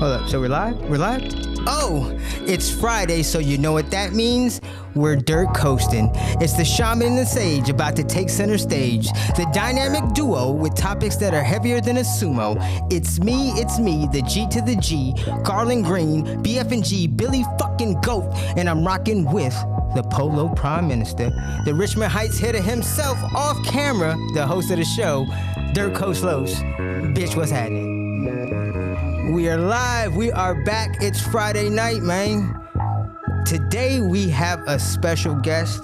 Hold up, so we're live? We're live? Oh, it's Friday, so you know what that means? We're dirt coasting. It's the shaman and the sage about to take center stage. The dynamic duo with topics that are heavier than a sumo. It's me, the G to the G, Garland Green, BF&G, Billy fucking Goat, and I'm rocking with the Polo Prime Minister, the Richmond Heights hitter himself off camera, the host of the show, Dirt Coast Los. Bitch, what's happening? We are live. We are back. It's Friday night, man. Today we have a special guest.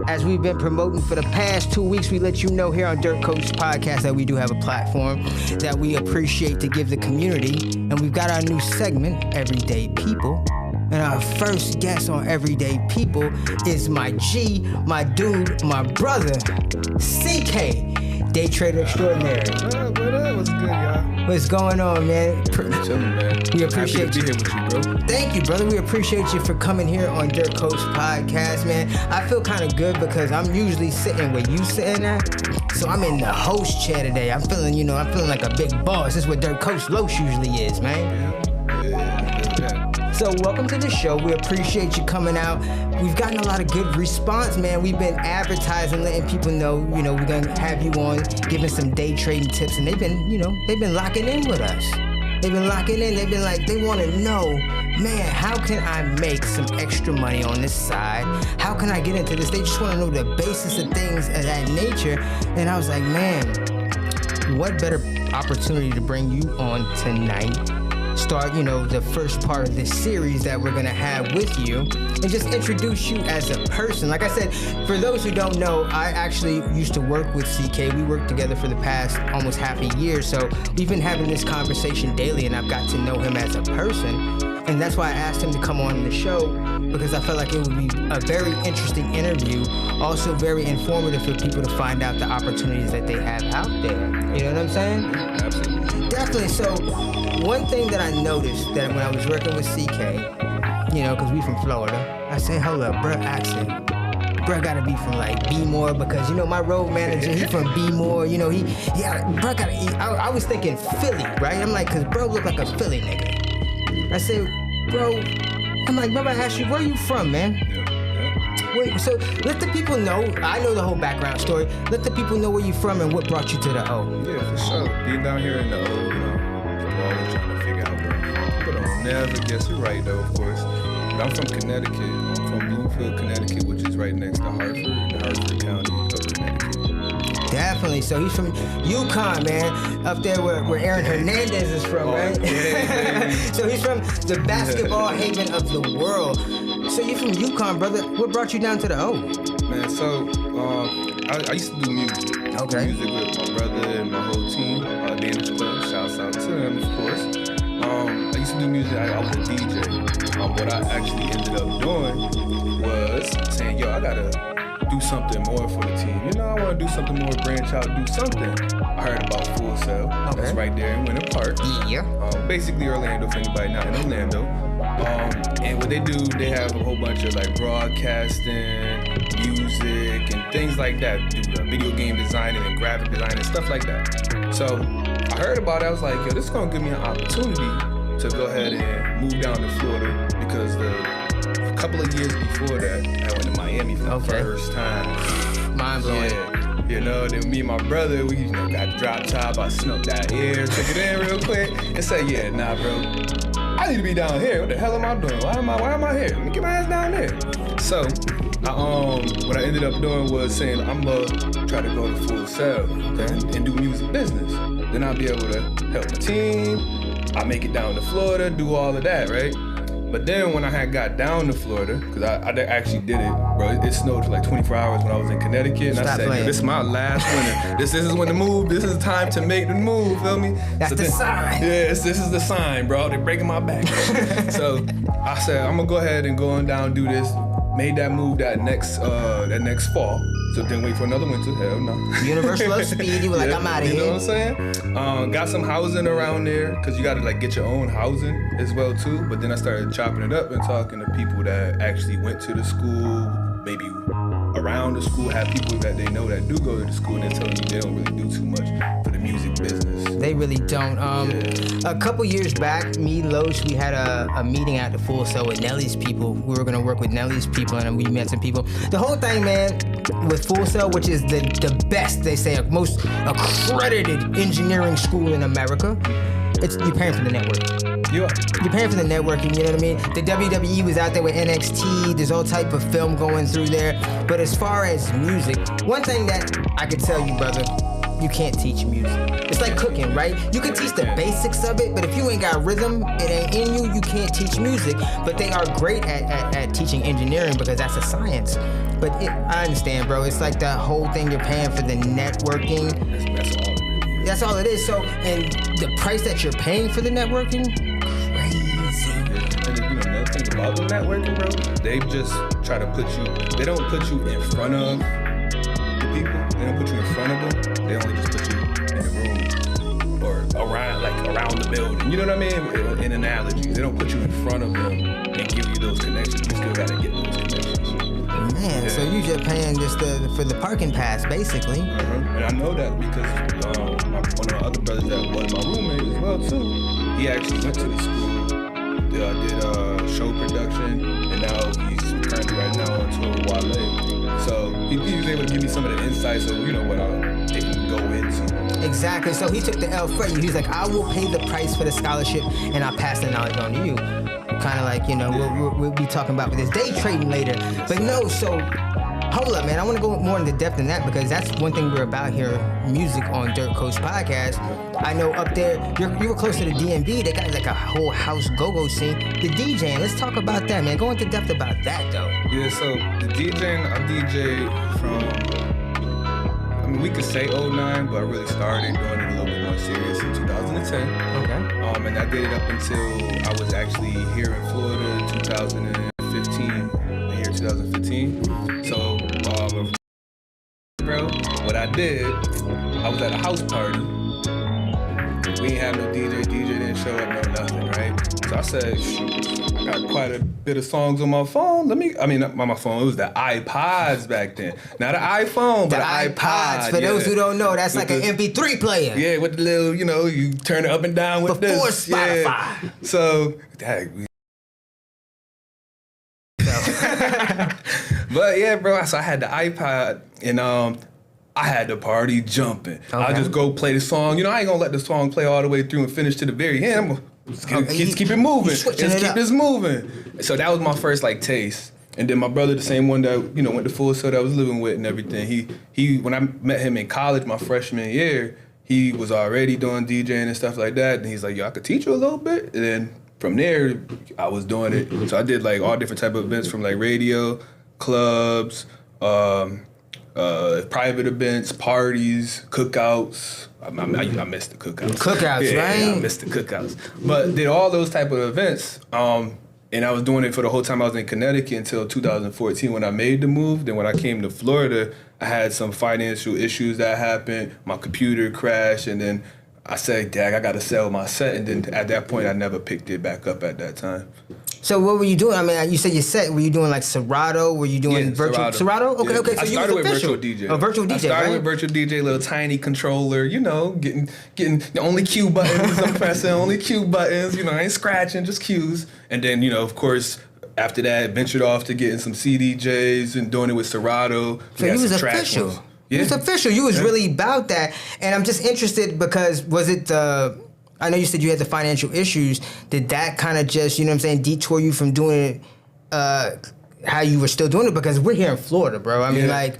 As we've been promoting for the past 2 weeks, we let you know here on Dirt Coast Podcast that we do have a platform that we appreciate to give the community. And we've got our new segment, Everyday People. And our first guest on Everyday People is my G, my dude, my brother, CK, Day Trader Extraordinary. What up? What's good, y'all? What's going on, man? Chilling, man. We appreciate you. you. Happy to be here with you, bro. Thank you, brother. We appreciate you for coming here on Dirt Coast Podcast, man. I feel kind of good because I'm usually sitting where you sitting at. So I'm in the host chair today. I'm feeling like a big boss. This is what Dirt Coast Los usually is, man. Yeah. So welcome to the show. We appreciate you coming out. We've gotten a lot of good response, man. We've been advertising, letting people know, we're gonna have you on, giving some day trading tips, and they've been locking in with us. They've been locking in. They've been like, they want to know, man, how can I make some extra money on this side? How can I get into this? They just want to know the basis of things of that nature. And I was like, man, what better opportunity to bring you on tonight? Start, the first part of this series that we're gonna have with you, and just introduce you as a person. Like I said, for those who don't know, I actually used to work with CK. We worked together for the past almost half a year, so we've been having this conversation daily, and I've got to know him as a person. And that's why I asked him to come on the show, because I felt like it would be a very interesting interview, also very informative for people to find out the opportunities that they have out there. You know what I'm saying? Absolutely. Definitely. So one thing that I noticed that when I was working with CK, because we from Florida, I said, hold up, bruh, accent. Bruh gotta be from like B-More, because my road manager, he from B-More, bruh gotta eat. I was thinking Philly, right? I'm like, cause bro look like a Philly nigga. I said, bro, remember I asked you, where you from, man? Yeah. Wait, so let the people know, I know the whole background story, let the people know where you from and what brought you to the O. Yeah, for sure. Being down here in the O, people always trying to figure out where I'm from. But I'll never guess it right, though, of course. But I'm from Connecticut. I'm from Bloomfield, Connecticut, which is right next to Hartford, in Hartford County of Connecticut. Definitely. So he's from UConn, man, up there where Aaron Hernandez is from, right? Yeah. So he's from the basketball haven of the world. So you're from UConn, brother. What brought you down to the O? Man, so I used to do music. Okay. Music with my brother and my whole team. Danish Club, shouts out to them, of course. I used to do music. I was a DJ. What I actually ended up doing was saying, yo, I gotta do something more for the team. I want to do something more, branch out, do something. I heard about Full Sail. Okay. That's right there in Winter Park. Yeah. Basically Orlando, for anybody not in Orlando. And what they do, they have a whole bunch of like broadcasting, music, and things like that. Do video game designing and graphic design and stuff like that. So I heard about it. I was like, yo, this is gonna give me an opportunity to go ahead and move down to Florida, because a couple of years before that, I went to Miami for the first time. Mind blowing. Yeah. Then me and my brother, we got the drop top. I snuck that air, took it in real quick, and said, yeah, nah, bro. I need to be down here. What the hell am I doing? Why am I here? Let me get my ass down there. So, what I ended up doing was saying, I'm gonna try to go to Full Sail and do music business. Then I'll be able to help my team. I'll make it down to Florida, do all of that, right? But then when I had got down to Florida, because I actually did it, bro, it snowed for like 24 hours when I was in Connecticut. And I said, this is my last winter. This is when the move, this is time to make the move, feel me? That's the sign. Yes, this is the sign, bro. They're breaking my back. So I said, I'm gonna go ahead and go on down, do this. Made that move that next fall. So didn't wait for another winter, hell no. Universal of speed, you were like, I'm out of here. You know what I'm saying? Got some housing around there, because you gotta get your own housing as well too. But then I started chopping it up and talking to people that actually went to the school, maybe around the school, have people that they know that do go to the school, and they're telling you they don't really do too much for the music business. They really don't. A couple years back, me, Loesch, we had a meeting at the Full Sail with Nelly's people. We were gonna work with Nelly's people, and we met some people. The whole thing, man, with Full Sail, which is the best, they say, most accredited engineering school in America, you're paying for the network. You're paying for the networking, you know what I mean? The WWE was out there with NXT, there's all type of film going through there. But as far as music, one thing that I could tell you, brother, you can't teach music. It's like cooking, right? You can teach the basics of it, but if you ain't got rhythm, it ain't in you, you can't teach music. But they are great at teaching engineering because that's a science. But I understand, bro. It's like the whole thing, you're paying for the networking. That's all it is. So, and the price that you're paying for the networking, crazy. And you know, another thing about the networking, bro, they just try to they don't put you in front of the people. They don't put you in front of them. They only just put you in the room or around the building. You know what I mean? In analogies, they don't put you in front of them and give you those connections. You still gotta get those connections. Man, so you just paying just for the parking pass, basically. And I know that because one of my other brothers that was my roommate as well too. He actually went to the school, did show production, and now he's currently right now on tour with Wale. So he was able to give me some of the insights of what they can go into. Exactly. So he took the L for you. He's like, I will pay the price for the scholarship, and I'll pass the knowledge on to you. Kind of like, we'll be talking about with this day trading later. But no, so hold up, man. I want to go more into depth than that because that's one thing we're about here, music on Dirt Coast Podcast. I know up there, you were close to the DMV. They got like a whole house go-go scene. The DJing, let's talk about that, man. Go into depth about that, though. Yeah, so the DJing, I DJ from, we could say 09, but I really started doing it a little bit more serious in 2010. Okay. And I did it up until I was actually here in Florida in 2015, the year 2015. So, bro, what I did, I was at a house party. We ain't have no DJ didn't show up, no nothing, right? So I said, shoot, I got quite a bit of songs on my phone. Not my phone, it was the iPods back then. Not an iPhone, but an iPod. For those who don't know, that's with like an MP3 player. Yeah, with the little, you turn it up and down with before this. Spotify. Yeah. So, but yeah, bro, so I had the iPod and I had the party jumping. Okay. I'll just go play the song. I ain't gonna let the song play all the way through and finish to the very end. I'm gonna just keep it moving. Just keep this moving. So that was my first taste. And then my brother, the same one that, went to Full Sail that I was living with and everything, he when I met him in college my freshman year, he was already doing DJing and stuff like that. And he's like, yo, I could teach you a little bit. And then from there, I was doing it. So I did all different type of events from radio, clubs, private events, parties, cookouts. I missed the cookouts. Cookouts, right? Yeah, I missed the cookouts. But did all those type of events. And I was doing it for the whole time I was in Connecticut until 2014 when I made the move. Then when I came to Florida, I had some financial issues that happened. My computer crashed, and then I said, Dag, I got to sell my set. And then at that point, I never picked it back up at that time. So what were you doing? I mean, you said your set. Were you doing Serato? Were you doing virtual Serato? Okay, yeah. okay. So I started with official. virtual DJ. A virtual DJ, I started right? with virtual DJ, little tiny controller. Getting the only cue buttons I'm pressing, only cue buttons. I ain't scratching, just cues. And then of course. After that, ventured off to getting some CDJs and doing it with Serato. So you was official. Yeah. You was official. You was really about that. And I'm just interested because was it I know you said you had the financial issues. Did that kind of just, detour you from doing it how you were still doing it? Because we're here in Florida, bro. I mean, I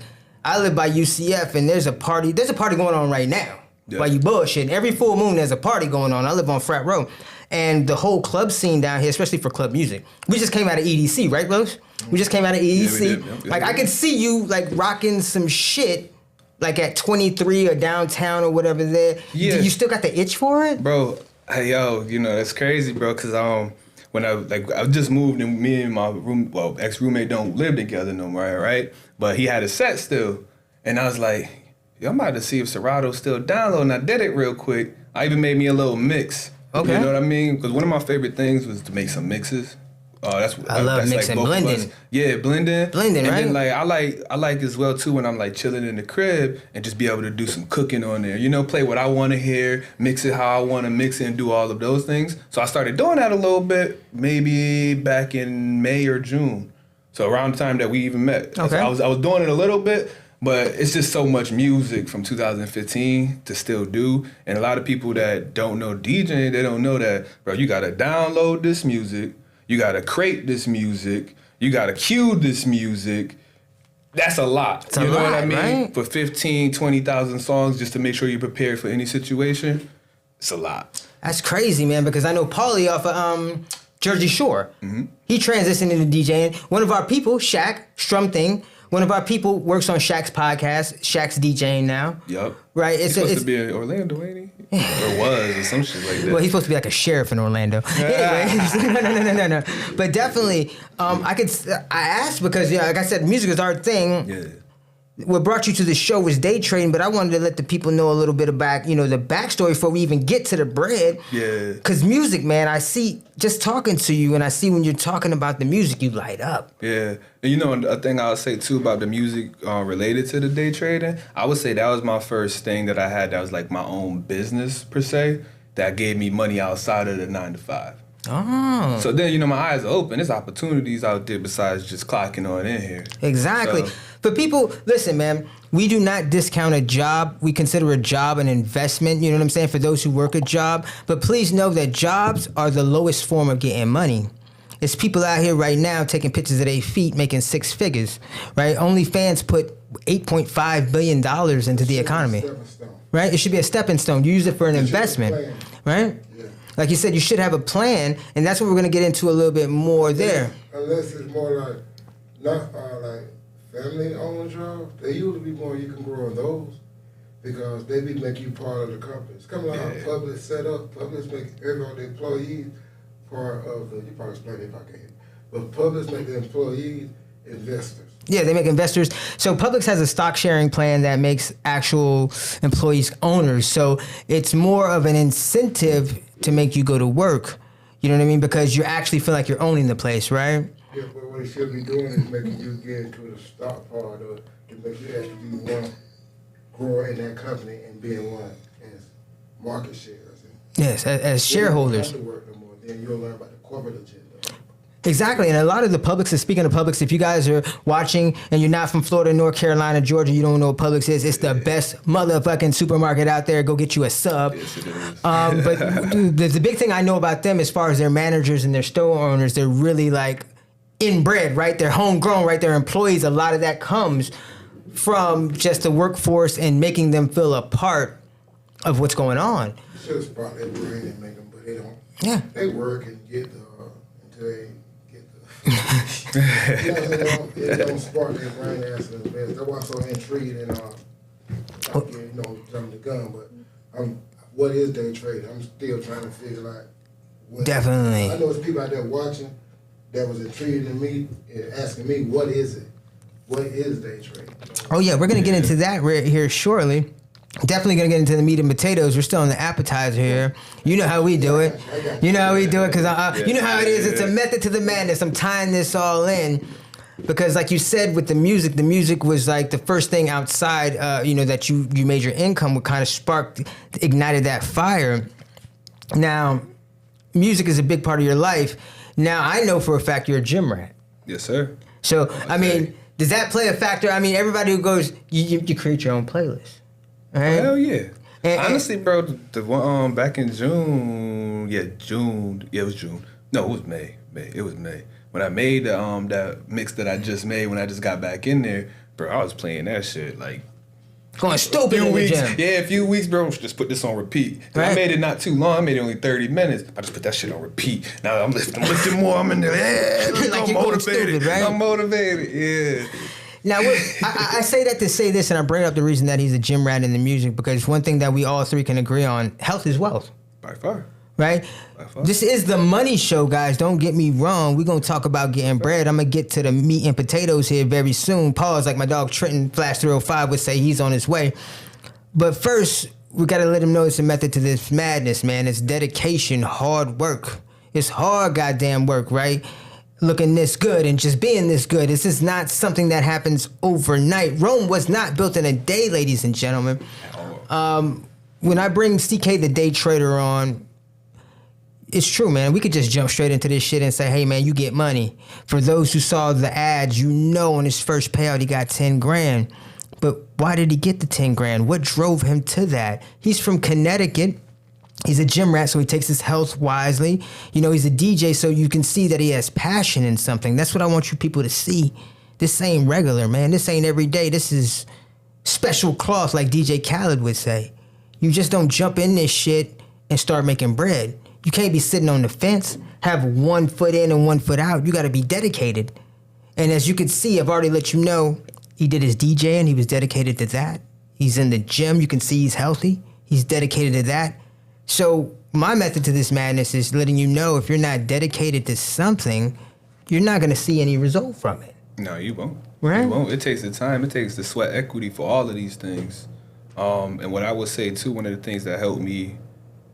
live by UCF and there's a party going on right now. Yeah. While you bullshit. Every full moon there's a party going on. I live on Frat Row. And the whole club scene down here, especially for club music. We just came out of EDC, right, Los? We just came out of EDC. Yeah, I could see you rocking some shit at 23 or downtown or whatever there. Yeah. You still got the itch for it? Bro, hey, yo, that's crazy, bro, because when I just moved and me and my ex-roommate don't live together no more, right? But he had a set still. And I was like, yo, I'm about to see if Serato's still downloading. And I did it real quick. I even made me a little mix. Okay. You know what I mean? Because one of my favorite things was to make some mixes. That's I love that's mixing, both of us. blending. Yeah, blending. Blending, and right? then I like as well too when I'm like chilling in the crib and just be able to do some cooking on there. Play what I want to hear, mix it how I want to mix it, and do all of those things. So I started doing that a little bit, maybe back in May or June. So around the time that we even met. Okay. So I was doing it a little bit. But it's just so much music from 2015 to still do. And a lot of people that don't know DJing, they don't know that, bro, you gotta download this music, you gotta crate this music, you gotta cue this music. That's a lot. It's a lot, what I mean? right? For 15, 20,000 songs just to make sure you're prepared for any situation, it's a lot. That's crazy, man, because I know Paulie off of Jersey Shore. Mm-hmm. He transitioned into DJing. One of our people, Shaq, Strumthing, one of our people works on Shaq's podcast. Shaq's DJing now. Yup. Right? He's supposed to be in Orlando, ain't he? Or was, or some shit like that. Well, he's supposed to be like a sheriff in Orlando. Anyways, no. But definitely, I asked because, like I said, music is our thing. Yeah. What brought you to the show was day trading, but I wanted to let the people know a little bit about, the backstory before we even get to the bread. Yeah. Because music, man, I see, just talking to you, and I see when you're talking about the music, you light up. Yeah. And a thing I would say, too, about the music related to the day trading, I would say that was my first thing that I had that was like my own business, per se, that gave me money outside of the 9 to 5. Oh. So then, my eyes are open. There's opportunities out there besides just clocking on in here. Exactly. So, For people, listen, man, we do not discount a job. We consider a job an investment, you know what I'm saying, for those who work a job. But please know that jobs are the lowest form of getting money. It's people out here right now taking pictures of their feet, making 6 figures, right? OnlyFans put $8.5 billion into the economy, right? It should be a stepping stone. You use it for an investment, right? Yeah. Like you said, you should have a plan, and that's what we're going to get into a little bit more there. Unless it's more like, not like family-owned jobs, they usually be more you can grow in those because they be make you part of the company. It's kind of like how Publix set up. Publix make every of the employees part of the, you probably explain it if I can, but Publix make the employees investors. Yeah, they make investors. So Publix has a stock sharing plan that makes actual employees owners. So it's more of an incentive to make you go to work. You know what I mean? Because you actually feel like you're owning the place, right? Yeah, but what it should be doing is making you get into the stock part of it to make you actually be one grower in that company and being one as market shares. And yes, as shareholders. You don't have to work no more. Then you'll learn about the corporate agenda. Exactly, and a lot of the Publix, and speaking of Publix, if you guys are watching and you're not from Florida, North Carolina, Georgia, you don't know what Publix is, it's the best motherfucking supermarket out there. Go get you a sub. Yes, it is. But the big thing I know about them as far as their managers and their store owners, they're really like inbred, right? They're homegrown, right? They're employees. A lot of that comes from just the workforce and making them feel a part of what's going on. You should spot their brain and make them, but they don't. Yeah. They work and get the, until they get the, they don't spark their brain as the best. That's why I'm so intrigued and, jumping the gun, but what is day trading? I'm still trying to figure out what. Definitely. I know there's people out there watching that was intrigued in me and asking me, what is it? What is day trading? Oh, yeah, we're going to get into that right here shortly. Definitely going to get into the meat and potatoes. We're still on the appetizer here. You know how we do it. You know how we do it because you know how it is. It's a method to the madness. I'm tying this all in because like you said with the music was like the first thing outside, that you made your income, what kind of ignited that fire. Now, music is a big part of your life. Now, I know for a fact you're a gym rat. Yes, sir. So, I mean, does that play a factor? I mean, everybody who goes, you create your own playlist. Right? Hell yeah. Honestly, bro, the one back in June. Yeah, it was June. No, it was May. It was May. When I made that mix that I just made when I just got back in there, bro, I was playing that shit like going stupid in the gym. Yeah, a few weeks, bro. Just put this on repeat. Right. I made it not too long. I made it only 30 minutes. I just put that shit on repeat. Now I'm lifting more. I'm in there. Yeah, Like I'm you're going motivated. stupid, right? I'm motivated. Yeah. Now, I say that to say this, and I bring up the reason that he's a gym rat in the music, because one thing that we all three can agree on, health is wealth. By far. Right? By far. This is the money show, guys. Don't get me wrong. We're going to talk about getting bread. I'm going to get to the meat and potatoes here very soon. Pause, like my dog Trenton Flash 305 would say, he's on his way. But first, we got to let him know it's a method to this madness, man. It's dedication, hard work. It's hard goddamn work, right? looking this good and just being this good. This is not something that happens overnight. Rome was not built in a day, ladies and gentlemen. When I bring CK the Day Trader on, it's true, man. We could just jump straight into this shit and say, hey, man, you get money. For those who saw the ads, you know on his first payout he got 10 grand. But why did he get the 10 grand? What drove him to that? He's from Connecticut. He's a gym rat, so he takes his health wisely. You know, he's a DJ, so you can see that he has passion in something. That's what I want you people to see. This ain't regular, man. This ain't every day. This is special cloth, like DJ Khaled would say. You just don't jump in this shit and start making bread. You can't be sitting on the fence, have 1 foot in and 1 foot out. You got to be dedicated. And as you can see, I've already let you know, he did his DJing. He was dedicated to that. He's in the gym. You can see he's healthy. He's dedicated to that. So my method to this madness is letting you know if you're not dedicated to something, you're not going to see any result from it. No, you won't. Right? You won't. It takes the time. It takes the sweat equity for all of these things. And what I would say, too, one of the things that helped me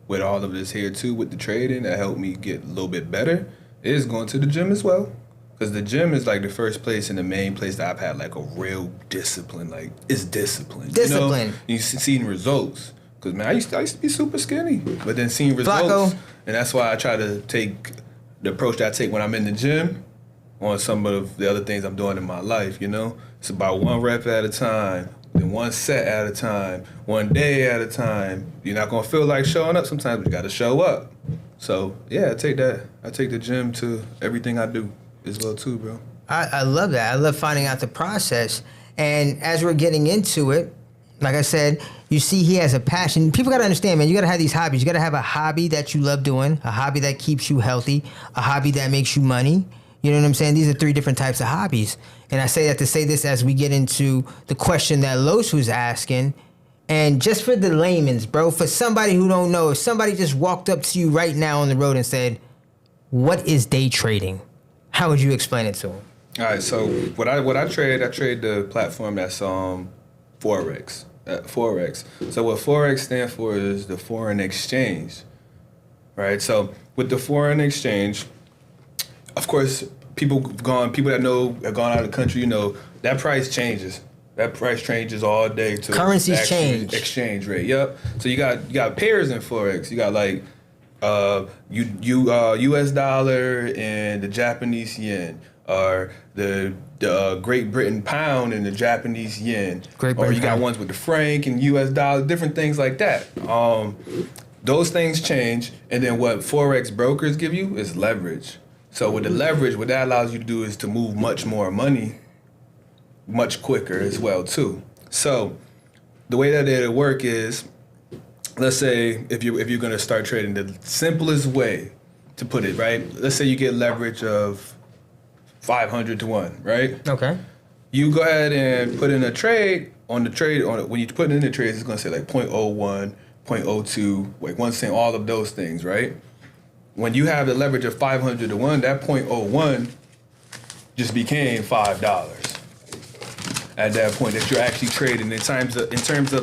with all of this here, too, with the trading, that helped me get a little bit better, is going to the gym as well. Because the gym is like the first place and the main place that I've had like a real discipline. Like, it's discipline. Discipline. You know? You seeing results. Because, man, I used to be super skinny. But then seeing results. Flacco. And that's why I try to take the approach that I take when I'm in the gym on some of the other things I'm doing in my life, you know? It's about 1 rep at a time. Then 1 set at a time, 1 day at a time. You're not gonna feel like showing up sometimes, but you gotta show up. So yeah, I take the gym to everything I do as well too, bro. I love that. I love finding out the process. And as we're getting into it, like I said, you see he has a passion. People gotta understand, man, you gotta have these hobbies. You gotta have a hobby that you love doing, a hobby that keeps you healthy, a hobby that makes you money. You know what I'm saying? These are 3 different types of hobbies. And I say that to say this as we get into the question that Los was asking. And just for the layman's, bro, for somebody who don't know, if somebody just walked up to you right now on the road and said, what is day trading? How would you explain it to them? All right, so what I trade the platform that's Forex. Forex. So what Forex stands for is the foreign exchange, right? So with the foreign exchange, of course, people that have gone out of the country, you know, that price changes. That price changes all day to currencies change. Exchange rate. Yep. So you got pairs in Forex. You got like US dollar and the Japanese yen, or the Great Britain pound and the Japanese yen. Or you got ones with the franc and US dollar, different things like that. Those things change, and then what Forex brokers give you is leverage. So with the leverage, what that allows you to do is to move much more money much quicker as well too. So the way that it'll work is, let's say if you're gonna start trading, the simplest way to put it, right? Let's say you get leverage of 500 to 1, right? Okay. You go ahead and put in a trade on it. When you put in the trades, it's gonna say like 0.01, 0.02, like 1 cent, all of those things, right? When you have the leverage of 500 to 1, that 0.01 just became $5 at that point that you're actually trading in terms of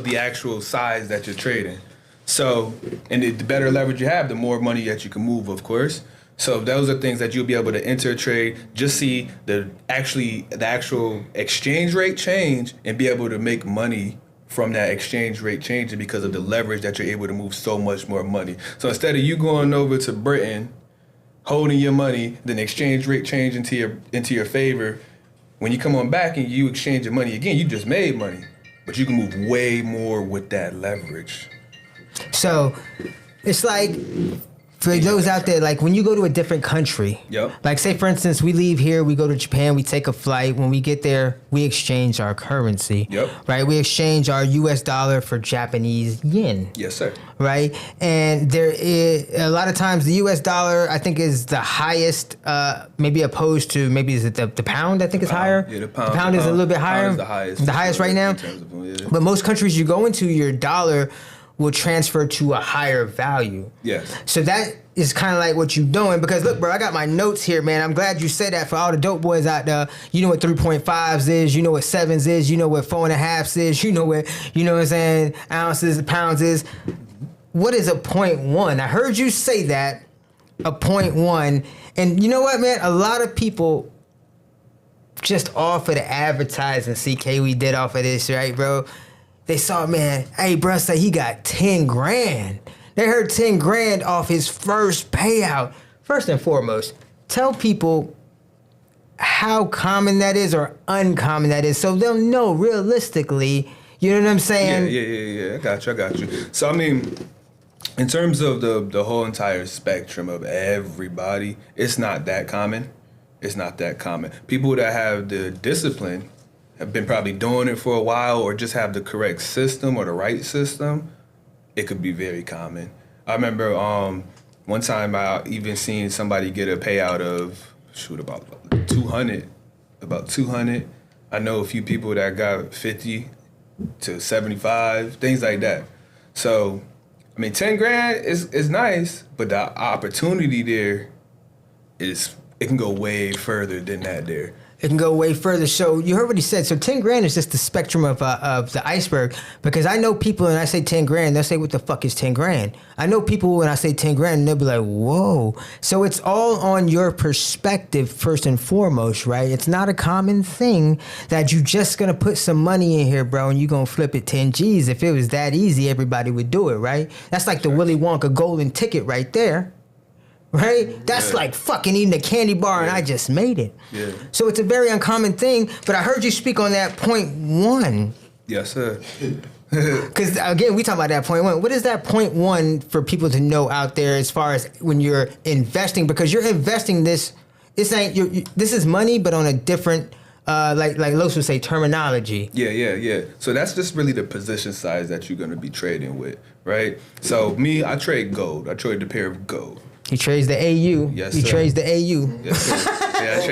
the actual size that you're trading. So, and the better leverage you have, the more money that you can move, of course. So those are things that you'll be able to enter a trade, just see the actual exchange rate change, and be able to make money from that exchange rate changing because of the leverage that you're able to move so much more money. So instead of you going over to Britain, holding your money, then the exchange rate change into your favor, when you come on back and you exchange your money again, you just made money, but you can move way more with that leverage. So it's like, for those out there, like when you go to a different country, Yep. Like say for instance, we leave here, we go to Japan, we take a flight. When we get there, we exchange our currency. Yep. Right? We exchange our US dollar for Japanese yen. Yes, sir. Right? And there is a lot of times the US dollar, I think, is the highest, maybe opposed to, maybe is it the pound, I think is higher? Yeah, the pound. The pound is a little bit higher. Pound is the highest. The highest right now. In terms of, yeah. But most countries you go into, your dollar will transfer to a higher value. Yes. So that is kind of like what you're doing, because look, bro, I got my notes here, man. I'm glad you said that for all the dope boys out there. You know what 3.5s is, you know what 7s is, you know what 4.5s is, you know what I'm saying, ounces, pounds is. What is a 0.1? I heard you say that, a 0.1. And you know what, man? A lot of people just off of the advertising CK we did off of this, right, bro? They saw, man, hey, bro, say he got 10 grand. They heard 10 grand off his first payout. First and foremost, tell people how common that is or uncommon that is so they'll know realistically, you know what I'm saying? Yeah. I got you. So, I mean, in terms of the whole entire spectrum of everybody, it's not that common. It's not that common. People that have the discipline have been probably doing it for a while or just have the correct system or the right system, it could be very common. I remember one time I even seen somebody get a payout of, about 200. About 200. I know a few people that got 50 to 75, things like that. So, I mean, 10 grand is nice, but the opportunity there it can go way further than that there. It can go way further. So you heard what he said. So 10 grand is just the spectrum of the iceberg. Because I know people, and I say 10 grand, they'll say, what the fuck is 10 grand? I know people, when I say 10 grand, and they'll be like, whoa. So it's all on your perspective, first and foremost, right? It's not a common thing that you just going to put some money in here, bro, and you're going to flip it 10 G's. If it was that easy, everybody would do it, right? That's like the Willy Wonka golden ticket right there. Right? That's like fucking eating a candy bar and I just made it. Yeah. So it's a very uncommon thing, but I heard you speak on that 0.1. Yes, sir. Because again, we talk about that 0.1. What is that 0.1 for people to know out there as far as when you're investing? Because you're investing this is money, but on a different, like Los would say, terminology. Yeah. So that's just really the position size that you're going to be trading with, right? So me, I trade gold. I trade the pair of gold. He trades the AU. Yes, he sir. trades the AU. Yes, sir. Yeah, I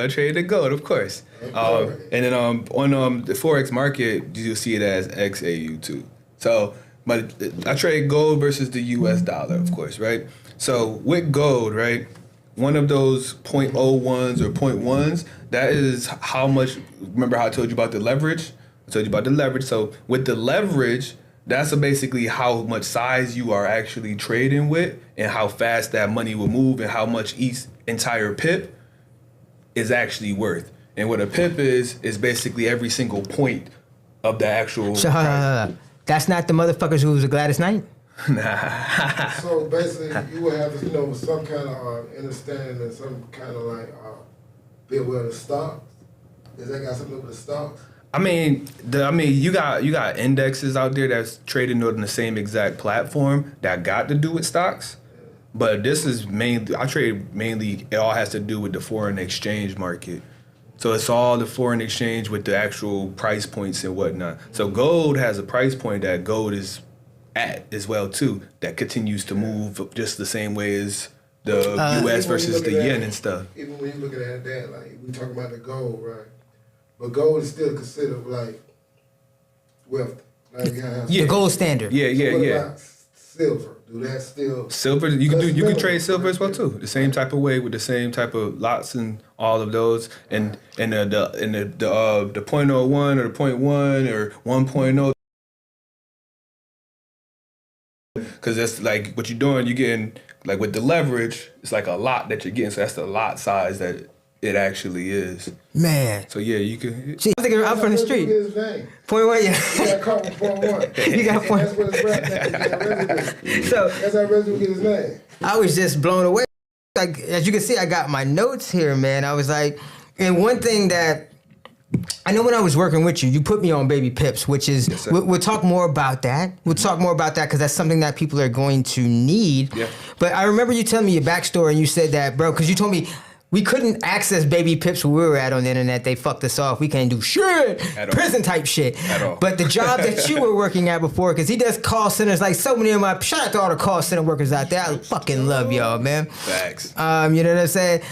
trade the gold, of course. And then on the Forex market, you'll see it as XAU too. So, but I trade gold versus the US dollar, of course, right? So with gold, right, one of those 0.01s or 0.1s, that is how much, remember how I told you about the leverage? I told you about the leverage. So with the leverage, that's basically how much size you are actually trading with and how fast that money will move and how much each entire pip is actually worth. And what a pip is basically every single point of the actual So, that's not the motherfuckers who was a Gladys Knight? So basically, you would have to, some kind of understanding and some kind of like be aware of the stocks. Does that got something to do with the stocks? I mean, you got indexes out there that's trading on the same exact platform that got to do with stocks, but this is mainly it all has to do with the foreign exchange market. So it's all the foreign exchange with the actual price points and whatnot. So gold has a price point that gold is at as well too, that continues to move just the same way as the U.S. versus the yen and stuff. Even when you're looking at that, like we talking about the gold, right? But gold is still considered like wealth. Like The gold standard. What about silver? Do that still? Silver, you can trade silver as well too. The same type of way with the same type of lots and all of those, and the 0.01 or the 0.1 or 1.0. Because that's like what you're doing. You're getting like with the leverage, it's like a lot that you're getting. So that's the lot size that it actually is. Man. So yeah, you can. See, I'm thinking out from the street. 0.1, yeah. You got caught with 0.1. You got point. That's what his rap residue. So That's how residue get his name. I was just blown away. Like, as you can see, I got my notes here, man. I was like, and one thing that I know when I was working with you, you put me on Baby Pips, which is, Yes, sir. we'll talk more about that. We'll talk more about that because that's something that people are going to need. Yeah. But I remember you telling me your backstory and you said that, bro, because you told me we couldn't access Baby Pips where we were at on the internet. They fucked us off. We can't do shit. At all. Prison type shit. At all. But the job that you were working at before, because he does call centers like so many of my, shout out to all the call center workers out there. I fucking love y'all, man. Facts. You know what I'm saying?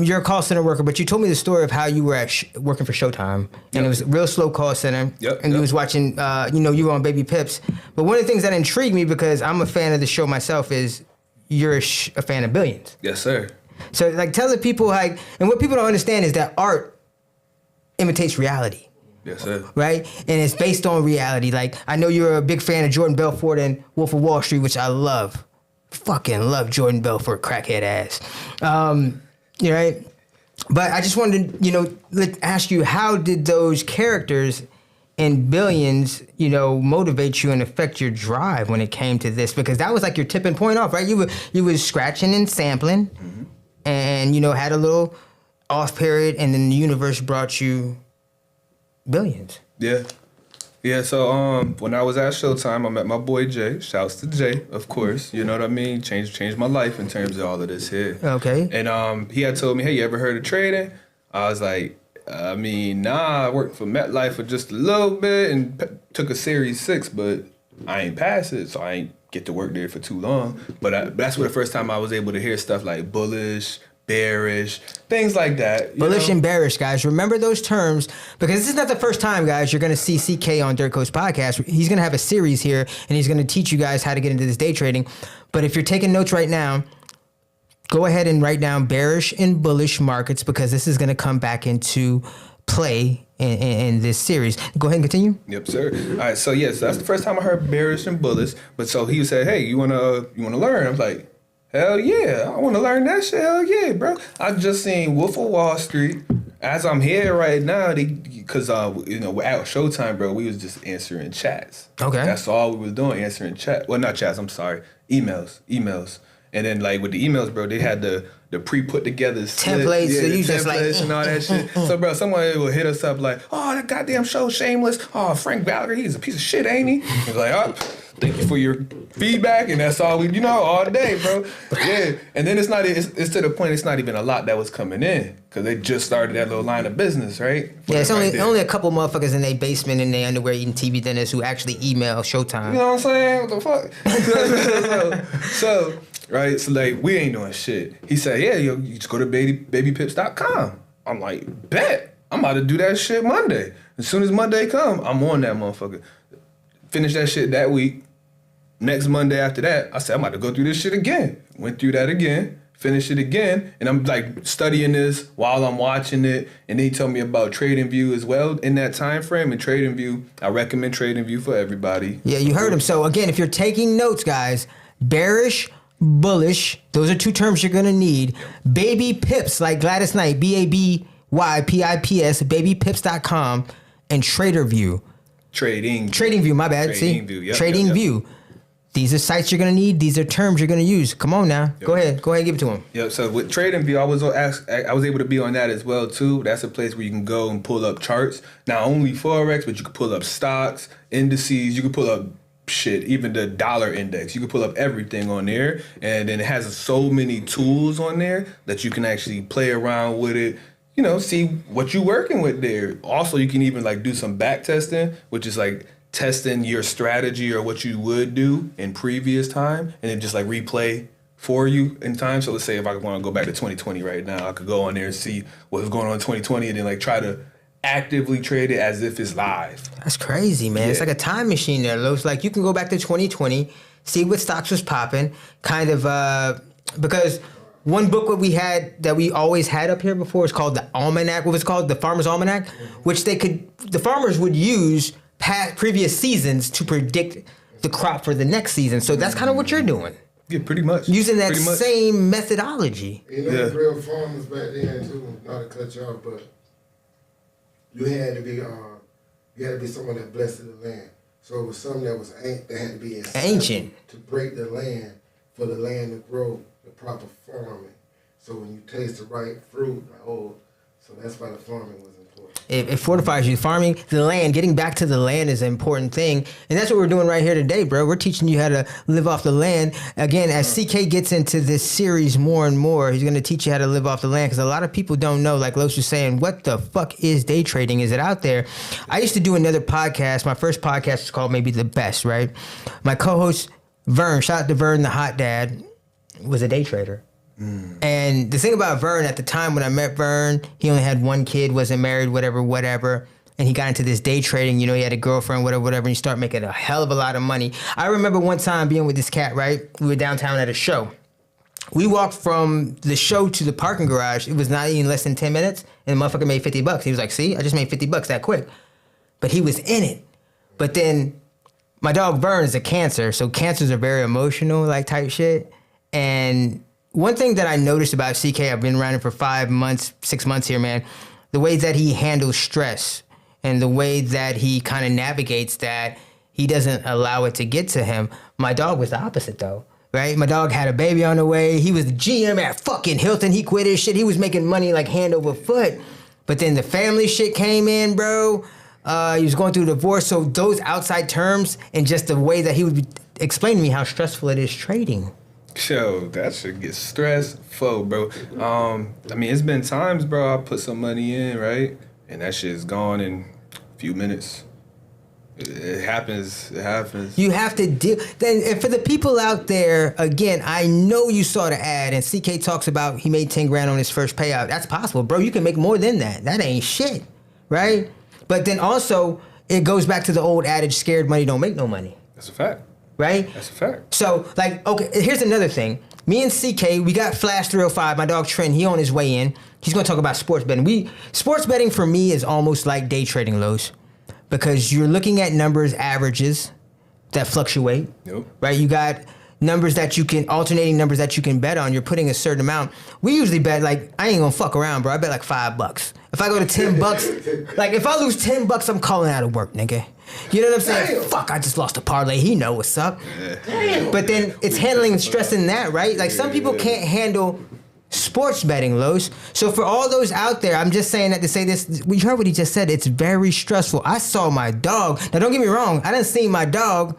You're a call center worker, but you told me the story of how you were at working for Showtime, and it was a real slow call center. And you was watching, you were on Baby Pips. But one of the things that intrigued me, because I'm a fan of the show myself, is you're a fan of Billions. Yes, sir. So, like, tell the people, like, and what people don't understand is that art imitates reality. Yes, sir. Right? And it's based on reality. Like, I know you're a big fan of Jordan Belfort and Wolf of Wall Street, which I love. fucking love Jordan Belfort crackhead ass. You know, right? But I just wanted to, ask you, how did those characters in Billions, motivate you and affect your drive when it came to this? Because that was like your tipping point off, right? You was scratching and sampling, and had a little off period, and then the universe brought you Billions. Yeah, so when I was at Showtime, I met my boy Jay. Shouts to Jay, of course. You know what I mean? Changed my life in terms of all of this here. Okay. And he had told me, hey, you ever heard of trading? I was like, nah, I worked for MetLife for just a little bit and took a Series 6, but I ain't passed it, so I ain't get to work there for too long. But that's the first time I was able to hear stuff like bullish, bearish, things like that. Bullish and bearish, guys. Remember those terms, because this is not the first time, guys, you're going to see CK on Dirt Coast Podcast. He's going to have a series here, and he's going to teach you guys how to get into this day trading. But if you're taking notes right now, go ahead and write down bearish and bullish markets, because this is going to come back into play in this series. Go ahead and continue. Yep, sir. All right, so yes, that's the first time I heard bearish and bullish. But so he said, hey, you wanna learn? I was like, hell yeah, I want to learn that shit. Hell yeah, bro. I just seen Wolf of Wall Street. As I'm here right now, because at Showtime, bro, we was just answering chats. Okay. That's all we was doing, answering chat. Well, not chats. I'm sorry, emails. And then like with the emails, bro, they had the pre-put together templates. Yeah, so you templates just like and all that shit. So bro, someone will hit us up like, oh, that goddamn show Shameless. Oh, Frank Gallagher, he's a piece of shit, ain't he? He's like, oh, thank you for your feedback, and that's all we, all day, bro. Yeah, and then it's to the point it's not even a lot that was coming in, because they just started that little line of business, right? Yeah, it's only a couple motherfuckers in their basement in their underwear eating TV dinners who actually email Showtime. You know what I'm saying? What the fuck? so right, so like we ain't doing shit. He said, yeah, you just go to babypips.com. I'm like, bet. I'm about to do that shit Monday. As soon as Monday come, I'm on that motherfucker. Finish that shit that week. Next Monday after that, I said, I'm about to go through this shit again. Went through that again, finished it again, and I'm like studying this while I'm watching it. And they told me about TradingView as well in that time frame. And TradingView, I recommend TradingView for everybody. Yeah, you heard him. So again, if you're taking notes, guys, bearish, bullish, those are two terms you're gonna need. Baby Pips, like Gladys Knight, BABYPIPS, babypips.com, and TradingView. TradingView, my bad. TradingView, yep, TradingView. Yep. These are sites you're gonna need. These are terms you're gonna use. Come on now. Yep. Go ahead, give it to him. Yeah. So with TradingView, I was able to be on that as well too. That's a place where you can go and pull up charts. Not only Forex, but you can pull up stocks, indices. You can pull up shit, even the dollar index. You can pull up everything on there, and then it has so many tools on there that you can actually play around with it. See what you're working with there. Also, you can even like do some back testing, which is like testing your strategy or what you would do in previous time, and then just like replay for you in time. So let's say if I want to go back to 2020 right now, I could go on there and see what was going on in 2020 and then like try to actively trade it as if it's live. That's crazy, man. Yeah. It's like a time machine there, Lo. It's like you can go back to 2020, see what stocks was popping, kind of, because one book that we had that we always had up here before is called the Almanac. What was it called? The Farmer's Almanac, which the farmers would use previous seasons to predict the crop for the next season. So that's kind of what you're doing. Yeah, pretty much. Using that same methodology. The real farmers back then too, not to cut you off, but you had to be someone that blessed the land. So it was something that had to be ancient to break the land, for the land to grow the proper farming. So when you taste the right fruit, so that's why the farming was important. It fortifies you. Farming, the land, getting back to the land is an important thing. And that's what we're doing right here today, bro. We're teaching you how to live off the land. Again, as CK gets into this series more and more, he's going to teach you how to live off the land, because a lot of people don't know, like Los was saying, what the fuck is day trading? Is it out there? I used to do another podcast. My first podcast was called Maybe the Best, right? My co-host, Vern, shout out to Vern, the hot dad, was a day trader. And the thing about Vern, at the time when I met Vern, he only had one kid, wasn't married, whatever. And he got into this day trading. He had a girlfriend, whatever. And he started making a hell of a lot of money. I remember one time being with this cat, right? We were downtown at a show. We walked from the show to the parking garage. It was not even less than 10 minutes. And the motherfucker made $50. He was like, see, I just made $50 that quick. But he was in it. But then my dog Vern is a Cancer. So Cancers are very emotional, like type shit. And one thing that I noticed about CK, I've been around him for 5 months, 6 months here, man. The way that he handles stress and the way that he kind of navigates that, he doesn't allow it to get to him. My dog was the opposite, though. Right? My dog had a baby on the way. He was the GM at fucking Hilton. He quit his shit. He was making money like hand over foot. But then the family shit came in, bro. He was going through a divorce. So those outside terms and just the way that he would explain to me how stressful it is trading. Yo, that shit gets stressful, bro. I mean, it's been times, bro, I put some money in, right? And that shit's gone in a few minutes. It happens. It happens. You have to deal. Then, and for the people out there, again, I know you saw the ad, and CK talks about he made 10 grand on his first payout. That's possible, bro. You can make more than that. That ain't shit, right? But then also, it goes back to the old adage: scared money don't make no money. That's a fact. Right? That's a fact. So, like, okay, here's another thing. Me and CK, we got Flash 305, my dog Trent, he on his way in. He's gonna talk about sports betting. Sports betting for me is almost like day trading, Los. Because you're looking at numbers, averages that fluctuate, Yep. right? You got numbers that you can, alternating numbers that you can bet on. You're putting a certain amount. We usually bet, like, I ain't gonna fuck around, bro. I bet like $5. If I go to $10, like if I lose $10, I'm calling out of work, nigga. You know what I'm saying? Damn. Fuck, I just lost a parlay. He know what's up. But then it's handling and stressing that, right? Like some people can't handle sports betting, Los. So for all those out there, I'm just saying that to say this. We heard what he just said. It's very stressful. I saw my dog. Now, don't get me wrong. I done seen my dog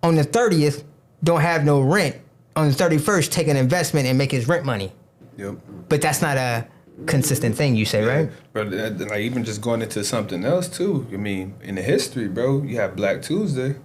on the 30th don't have no rent. On the 31st, take an investment and make his rent money. Yep. But that's not a consistent thing, you say, right? Bro, like even just going into something else too. I mean, in the history, bro, you have Black Tuesday.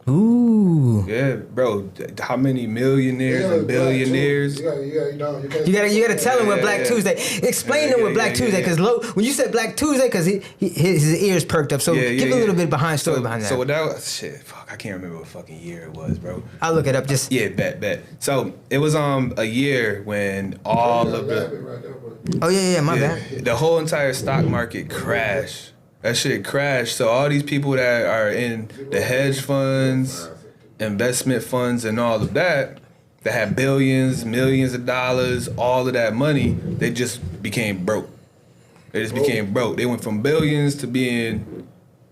Ooh. Yeah, bro. How many millionaires and billionaires? You gotta tell him what Black Tuesday. Explain to him what Black Tuesday, because when you said Black Tuesday, because his ears perked up. So give a little bit behind story behind that. So that shit, fuck, I can't remember what fucking year it was, bro. I'll look it up. Just bet. So it was a year when all of the my bad. the whole entire stock market crashed. That shit crashed. So all these people that are in the hedge funds, investment funds, and all of that have billions, millions of dollars, all of that money, they just became broke. They just became broke. They went from billions to being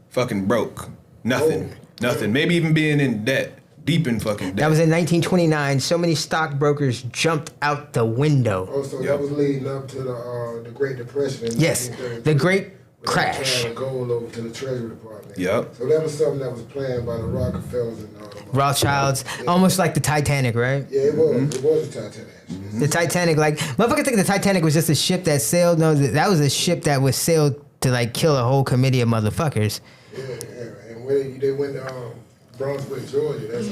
fucking broke. Nothing. Maybe even being in debt. Deep in fucking debt. That was in 1929. So many stockbrokers jumped out the window. Oh, so that was leading up to the Great Depression. Yes, the Great Crash. Gold over to the Treasury Department. Yep. So that was something that was planned by the Rockefellers and all them. Rothschilds, almost like the Titanic, right? Yeah, it was. It was the Titanic. Actually. The Titanic, like motherfuckers think the Titanic was just a ship that sailed. No, that was a ship that was sailed to like kill a whole committee of motherfuckers. Yeah, and when they went to Brunswick, Georgia, that's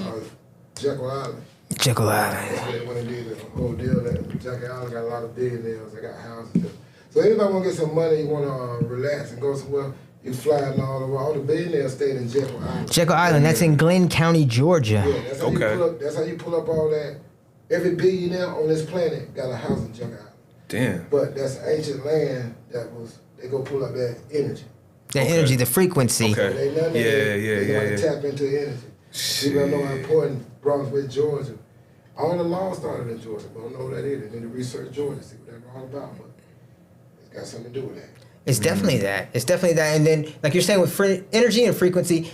Jekyll Island. Jekyll Island. That's where they went and did the whole deal. That Jekyll Island got a lot of billionaires. They got houses there. So anybody want to get some money, you want to relax and go somewhere, you flying all over. All the billionaires stayed in Jekyll Island. Jekyll Island, that's in Glenn County, Georgia. Yeah, that's how you pull up. That's how you pull up all that. Every billionaire on this planet got a house in Jekyll Island. Damn. But that's ancient land they go pull up that energy. The energy, the frequency. They tap into energy. People don't know how important Brunswick, Georgia. All the law started in Georgia, but don't know what that is. They need to research Georgia, see what that's all about. But it's got something to do with that. It's definitely that. It's definitely that. And then, like you're saying, with energy and frequency,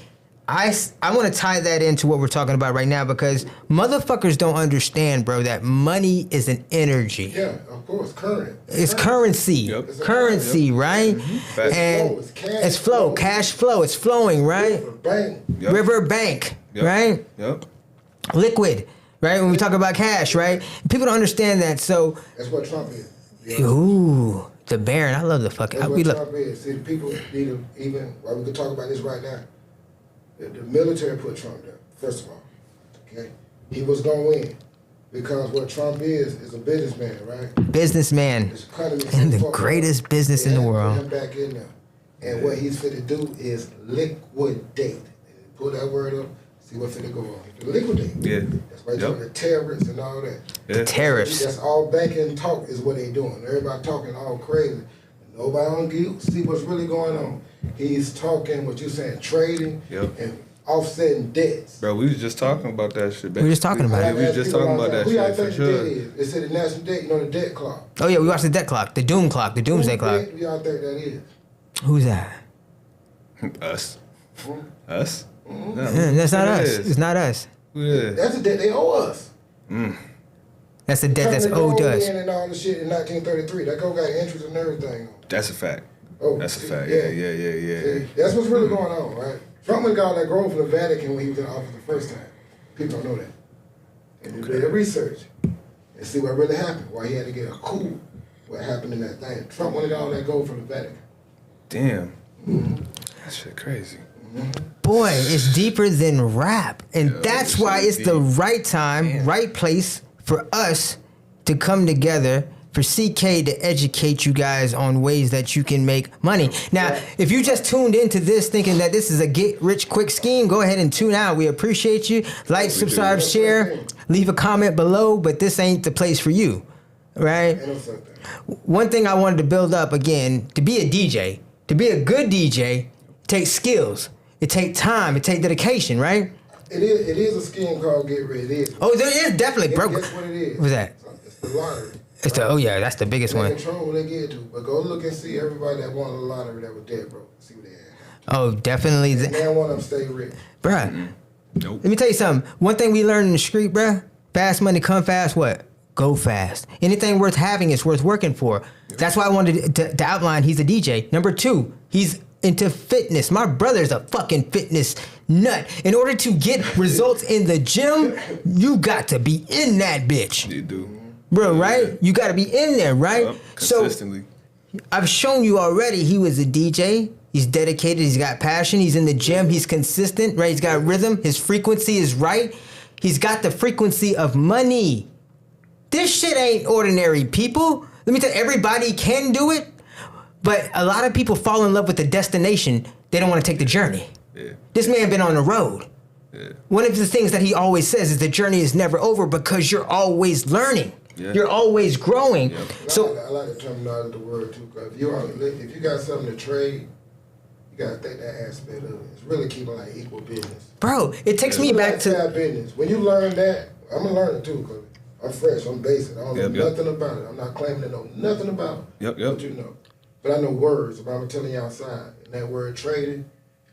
I want to tie that into what we're talking about right now because motherfuckers don't understand, bro, that money is an energy. Yeah, of course, current. It's currency. Yep. It's currency, right? Mm-hmm. And it's flow, cash flow. It's flowing, right? River bank, right? Yep. Liquid, right? When we talk about cash, right? People don't understand that, so. That's what Trump is. Ooh, the Baron. I love the fucking. That's what Trump is. See, people need to even. Well, we can talk about this right now. The military put Trump there. First of all, okay, he was gonna win because what Trump is a businessman, right? Businessman, and the greatest business in the world. Put him back in there, and what he's fit to do is liquidate. Pull that word up. See what finna go on. Liquidate. Yeah. That's why you're talking the tariffs and all that. The tariffs. That's all banking talk is what they doing. Everybody talking all crazy. Nobody on see what's really going on. He's talking what you saying, trading and offsetting debts. Bro, we was just talking about that shit. We were just talking about it. We was just talking about that Who y'all shit for think the sure. debt is? They said the national debt, you know, the debt clock. Oh yeah, we watched the debt clock, the doom clock, the doomsday Who clock. debt y'all think that is? Who's that? Us. Us? No, That's not who us. is? It's not us. Who is? That's the debt they owe us. That's the debt that's Turning the owed gold us. in and all the shit in 1933. That gold got interest and everything. That's a fact. Oh, That's a see, fact. yeah. Yeah. See, that's what's really going on, right? Trump went and got all that gold from the Vatican when he was in office the first time. People don't know that. And do their research and see what really happened. Why he had to get a coup. What happened in that thing? Trump went and got all that gold from the Vatican. Damn. That shit crazy. Boy, it's deeper than rap. And Yo, that's this why shit it's is the deep. right time, Damn. right place for us to come together, for CK to educate you guys on ways that you can make money. Now, if you just tuned into this thinking that this is a get rich quick scheme, go ahead and tune out. We appreciate you. Like, subscribe, share, leave a comment below, but this ain't the place for you, right? Ain't no such thing. One thing I wanted to build up again, to be a DJ, to be a good DJ, takes skills. It takes time. It takes dedication, right? It is a scheme called Get Rid. It is. Oh, there is definitely, bro. Guess what it is? What's that? It's the lottery. It's the, oh yeah, that's the biggest They one. control who they get to. But go look and see everybody that won the lottery that was dead broke. See what they had. Oh, definitely. And they don't want them to stay rich. Bruh, Nope. let me tell you something. One thing we learned in the street, bruh, fast money come fast, what? Go fast. Anything worth having is worth working for. That's why I wanted to outline he's a DJ. Number two, he's into fitness. My brother's a fucking fitness nut. In order to get results in the gym, you got to be in that bitch. You do. Bro, right? You got to be in there, right? Yup, consistently. So I've shown you already he was a DJ. He's dedicated. He's got passion. He's in the gym. He's consistent, right? He's got rhythm. His frequency is right. He's got the frequency of money. This shit ain't ordinary, people. Let me tell you, everybody can do it, but a lot of people fall in love with the destination. They don't want to take the journey. Yeah. This man been on the road. Yeah. One of the things that he always says is the journey is never over because you're always learning. Yeah. You're always growing. Yep. So I like the terminology of the word too. Cause if you got something to trade, you gotta think that aspect of it. It's really keeping like equal business. bro, it takes me It's back like to fair business. When you learn that, I'm gonna learn it too. Cause I'm fresh. I'm basic. I don't know Yep, yep. nothing about it. I'm not claiming to know nothing about it. Yep, yep. But you know. But I know words. But I'm telling you outside, and that word trading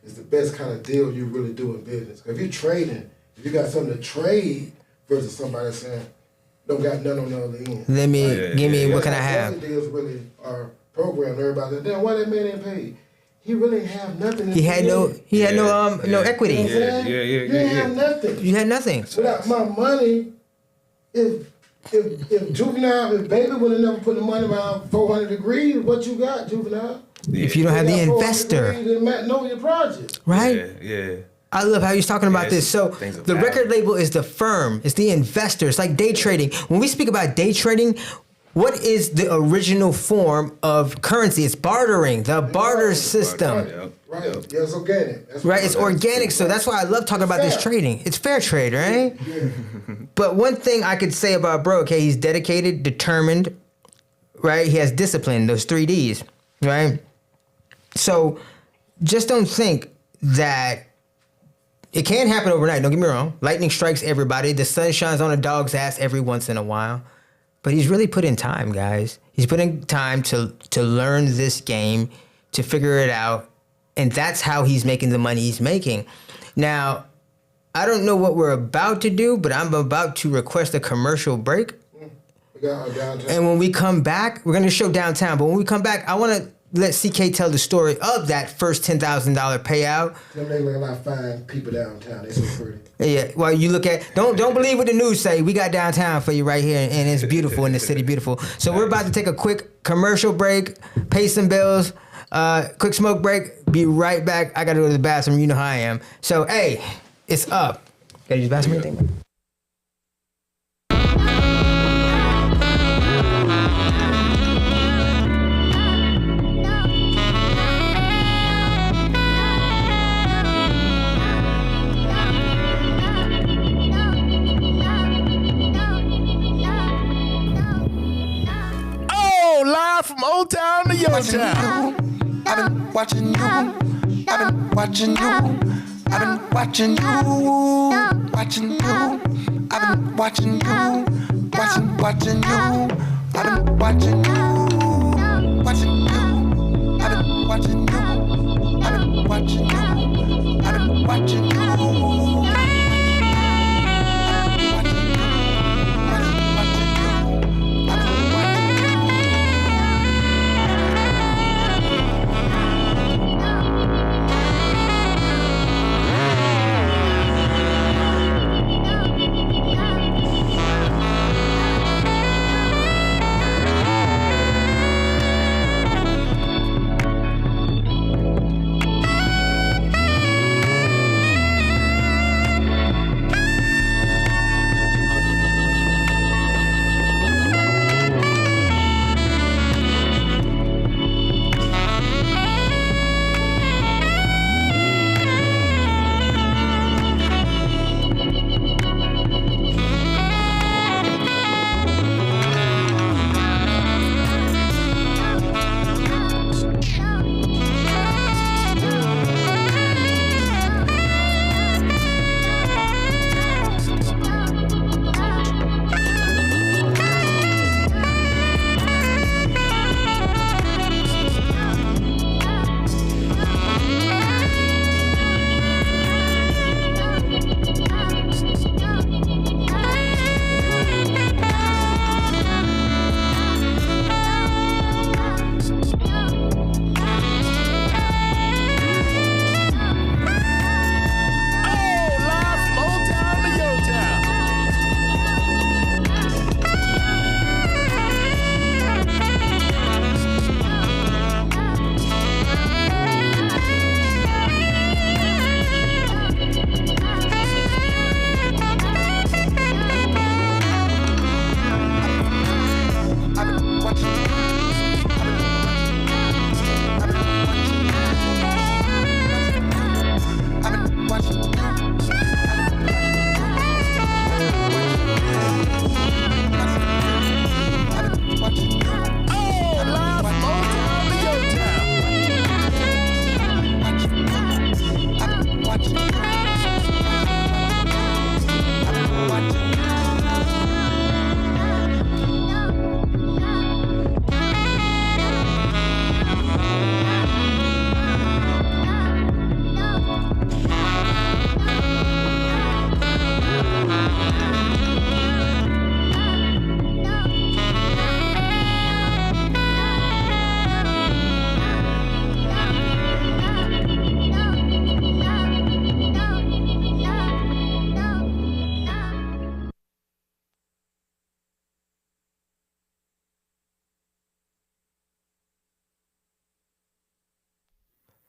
is the best kind of deal you really do in business. Cause if you're trading, if you got something to trade versus somebody saying, don't got none on the other end. let me Yeah, give me yeah, what can I That's have? how the deals really are programmed. Everybody said, damn, why that man ain't paid? He really ain't have nothing. He had no no You know no what I'm equity. Yeah, saying? yeah, You ain't have nothing. You had nothing. Without my money, if Juvenile, if Baby would have never put the money around 400 degrees, what you got, Juvenile? If you don't have the You got 400 investor, degrees, it might know your project. right? Yeah. I love how he's talking about Yeah, this. So things of the value. record label is the firm. It's the investor. It's like day trading. When we speak about day trading, what is the original form of currency? It's bartering, the barter system. Yep. Right. Yep. Yeah, it's organic. That's Right, what it's it is. organic, so that's why I love talking about this Fair. trading. It's fair trade, right? Yeah. But one thing I could say about bro, okay, he's dedicated, determined, right? He has discipline, those 3 Ds, right? So just don't think that it can't happen overnight. Don't get me wrong. Lightning strikes everybody. The sun shines on a dog's ass every once in a while. But he's really put in time, guys. He's put in time to learn this game, to figure it out. And that's how he's making the money he's making. Now, I don't know what we're about to do, but I'm about to request a commercial break. We got our downtown. And when we come back, we're going to show downtown. But when we come back, I want to let CK tell the story of that first $10,000 payout. Them they look like fine people downtown. They so pretty. Yeah, well, you look at, don't believe what the news say. We got downtown for you right here, and it's beautiful in the city, beautiful. So we're about to take a quick commercial break, pay some bills, quick smoke break, be right back. I got to go to the bathroom. You know how I am. So, hey, it's up. Got to use the bathroom anything? Live from Old Town to Yo Town. I've been watching you. I've been watching you. I've I've been watching you, watching you. I've been watching you, watching you. I've been watching you, watching you. I've been watching you, I've been watching you. I've been watching you.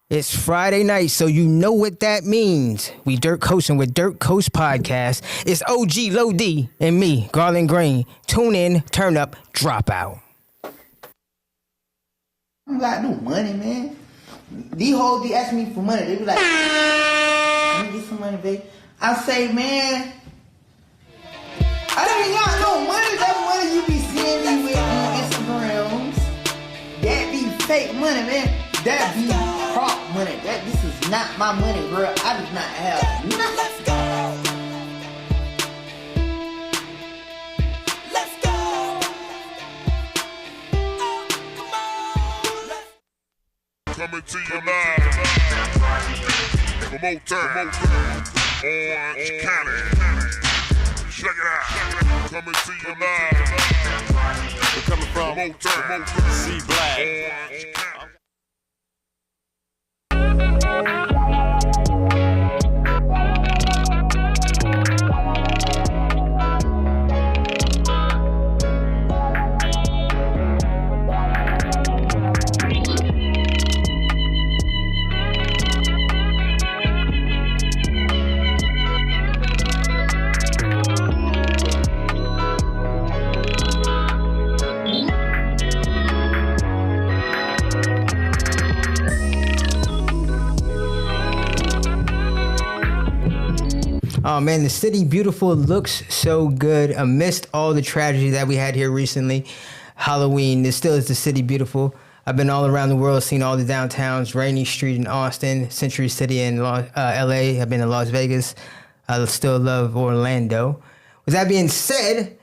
It's Friday night, so you know what that means. We Dirt Coasting with Dirt Coast Podcast. It's OG Low D and me, Garland Green. Tune in, turn up, drop out. I don't got no money, man. These hoes be asking me for money. They be like, let me get some money, babe. I say, man, I don't even got no money. That money you be seeing me with on Instagrams, that be fake money, man. That be prop money. This is not my money, bro. I do not have nothing. Let's go. Let's go. Oh, come on. Coming to you live from Motown, Orange County. Check it out. Coming to you live. We're coming from Motown, C Black, Orange County. Oh man, the city beautiful looks so good amidst all the tragedy that we had here recently. Halloween, this still is the city beautiful. I've been all around the world, seen all the downtowns, Rainy Street in Austin, Century City in LA. I've been to Las Vegas. I still love Orlando. With that being said,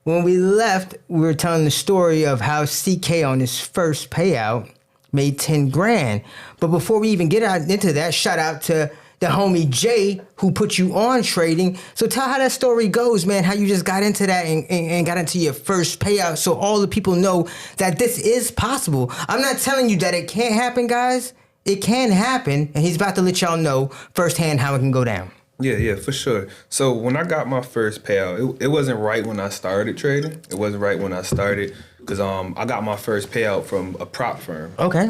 when we left, we were telling the story of how CK on his first payout made 10 grand. But before we even get out into that, shout out to the homie Jay who put you on trading. So tell how that story goes, man, how you just got into that and got into your first payout so all the people know that this is possible. I'm not telling you that it can't happen, guys. It can happen, and he's about to let y'all know firsthand how it can go down. Yeah, for sure. So when I got my first payout, it wasn't right when I started trading. It wasn't right when I started because I got my first payout from a prop firm. Okay.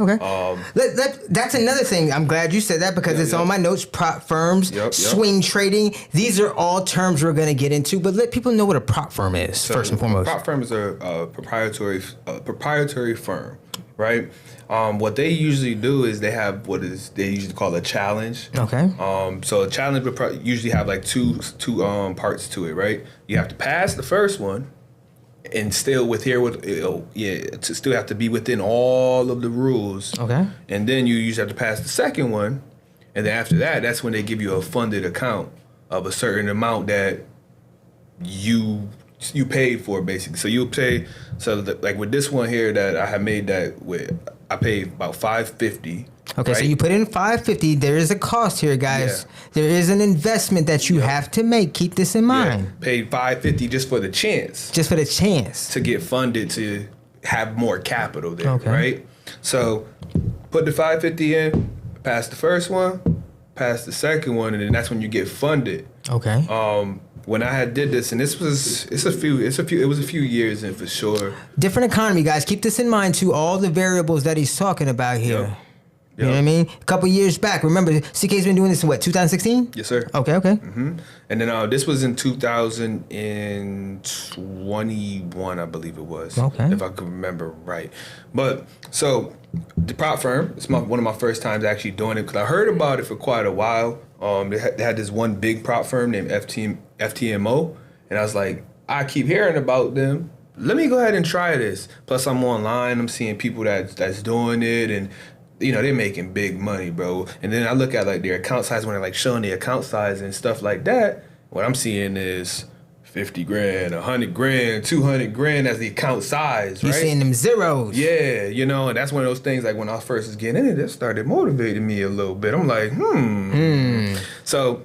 That's another thing. I'm glad you said that because it's on my notes. Prop firms, swing trading. These are all terms we're going to get into, but let people know what a prop firm is, first and foremost. Prop firm is a proprietary firm, right? What they usually do is they have they usually call a challenge. Okay. So a challenge would usually have like two parts to it, right? You have to pass the first one, and still to still have to be within all of the rules. Okay. And then you usually have to pass the second one, and then after that, that's when they give you a funded account of a certain amount that you paid for, basically. So you'll pay. Like with this one here that I have made that with, I paid about $550. Okay, right? so you put in $550. There is a cost here, guys. Yeah. There is an investment that you have to make. Keep this in mind. Yeah, paid $550 just for the chance. Just for the chance to get funded to have more capital there, okay. Right? So put the $550 in, pass the first one, pass the second one, and then that's when you get funded. Okay. When I had did this, and it was a few years in for sure. Different economy, guys. Keep this in mind too. All the variables that he's talking about here. Yep. You know what I mean? A couple years back. Remember, CK's been doing this in what, 2016? Yes, sir. Okay. Mm-hmm. And then this was in 2021, I believe it was. Okay. If I could remember right. But so the prop firm, it's one of my first times actually doing it because I heard about it for quite a while. They had this one big prop firm named FTMO, and I was like, I keep hearing about them. Let me go ahead and try this. Plus, I'm online. I'm seeing people that's doing it, and they're making big money, bro. And then I look at like their account size when they're like showing the account size and stuff like that. What I'm seeing is 50 grand, 100 grand, 200 grand as the account size, right? You're seeing them zeros. Yeah, and that's one of those things like when I first was getting in it, that started motivating me a little bit. I'm like, So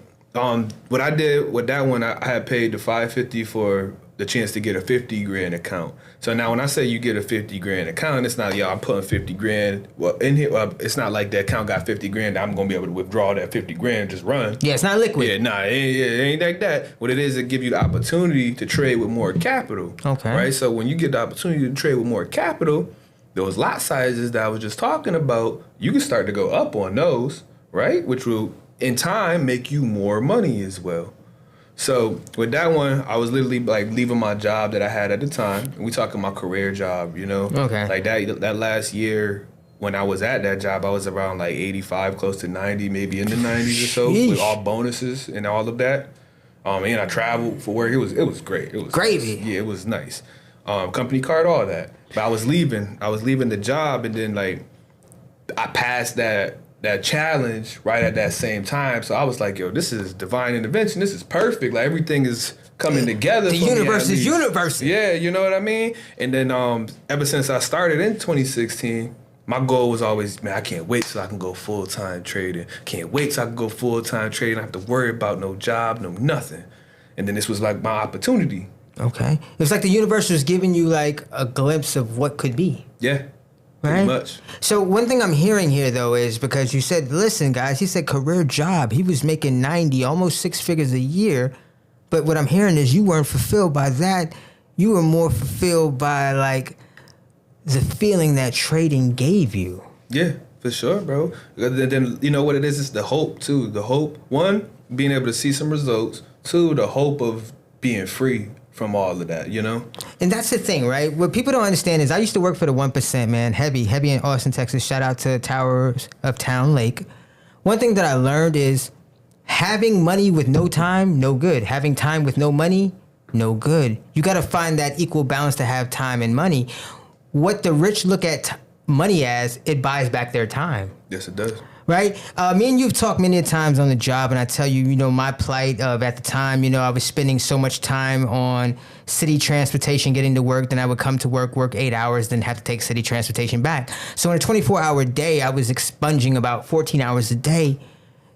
what I did with that one, I had paid the $550 for the chance to get a 50 grand account. So now when I say you get a 50 grand account, it's not, I'm putting 50 grand. Well, in here, it's not like the account got 50 grand. I'm going to be able to withdraw that 50 grand and just run. Yeah, it's not liquid. Yeah, nah, it ain't like that. What it is, it give you the opportunity to trade with more capital. Okay. Right? So when you get the opportunity to trade with more capital, those lot sizes that I was just talking about, you can start to go up on those, right? Which will, in time, make you more money as well. So with that one, I was literally like leaving my job that I had at the time. And we talking my career job, Okay. Like that last year when I was at that job, I was around like 85, close to 90, maybe in the 90s or so, with all bonuses and all of that. And I traveled for work. It was great. It was gravy. Yeah, it was nice. Company card, all that. But I was leaving the job, and then like I passed that challenge right at that same time. So I was like, yo, this is divine intervention. This is perfect. Like everything is coming together. The universe is universe. Yeah, you know what I mean? And then ever since I started in 2016, my goal was always, man, I can't wait till I can go full-time trading. Can't wait till I can go full-time trading. I don't have to worry about no job, no nothing. And then this was like my opportunity. Okay. It's like the universe was giving you like a glimpse of what could be. Yeah. Right? Pretty much. So one thing I'm hearing here, though, is because you said, listen, guys, he said career job. He was making 90, almost 6 figures a year. But what I'm hearing is you weren't fulfilled by that. You were more fulfilled by, like, the feeling that trading gave you. Yeah, for sure, bro. Then you know what it is? It's the hope, too. The hope, one, being able to see some results. Two, the hope of being free from all of that, And that's the thing, right? What people don't understand is I used to work for the 1%, man. Heavy in Austin, Texas. Shout out to Towers of Town Lake. One thing that I learned is having money with no time, no good. Having time with no money, no good. You got to find that equal balance to have time and money. What the rich look at money as, it buys back their time. Yes, it does. Right? Me and you've talked many times on the job, and I tell you, my plight of at the time, I was spending so much time on city transportation getting to work, then I would come to work 8 hours, then have to take city transportation back. So in a 24-hour day, I was expunging about 14 hours a day.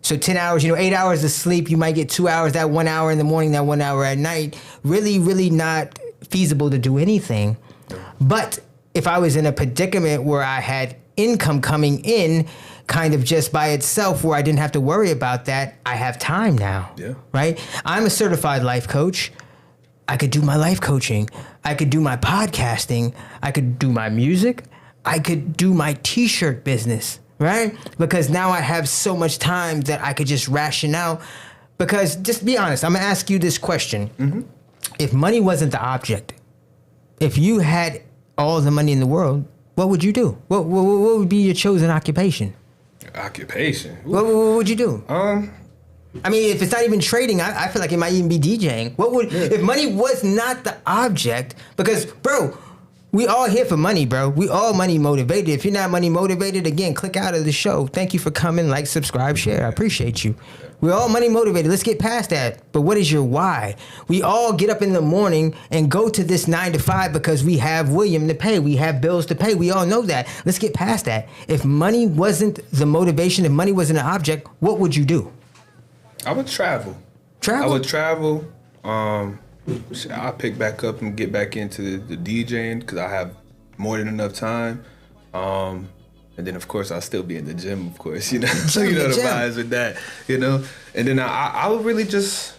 So 10 hours, 8 hours of sleep, you might get 2 hours, that 1 hour in the morning, that 1 hour at night. Really, really not feasible to do anything. But if I was in a predicament where I had income coming in kind of just by itself, where I didn't have to worry about that, I have time now. Yeah. Right? I'm a certified life coach. I could do my life coaching. I could do my podcasting. I could do my music. I could do my t-shirt business, right? Because now I have so much time that I could just ration out. Because just be honest, I'm gonna ask you this question. Mm-hmm. If money wasn't the object, if you had all the money in the world, what would you do? What would be your chosen occupation? Occupation. What would you do? I mean, if it's not even trading, I feel like it might even be DJing. What would if money was not the object? Because, bro, we all here for money, bro. We all money motivated. If you're not money motivated, again, click out of the show. Thank you for coming. Like, subscribe, share. I appreciate you. We're all money motivated. Let's get past that. But what is your why? We all get up in the morning and go to this 9 to 5 because we have William to pay. We have bills to pay. We all know that. Let's get past that. If money wasn't the motivation, if money wasn't an object, what would you do? I would travel. Travel? I would travel. I'll pick back up and get back into the DJing because I have more than enough time. And then, of course, I'll still be in the gym, of course, So you know the vibes with that, And then I would really just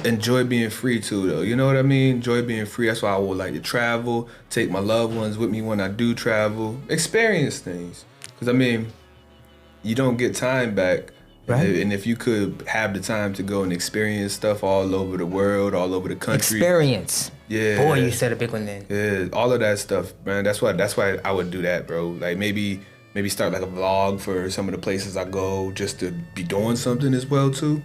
enjoy being free, too, though. You know what I mean? Enjoy being free. That's why I would like to travel, take my loved ones with me when I do travel, experience things. Because, you don't get time back. Right. And if you could have the time to go and experience stuff all over the world, all over the country. Experience. Yeah. Boy, you said a big one then. Yeah, all of that stuff, man. That's why I would do that, bro. Like maybe start like a vlog for some of the places I go just to be doing something as well too.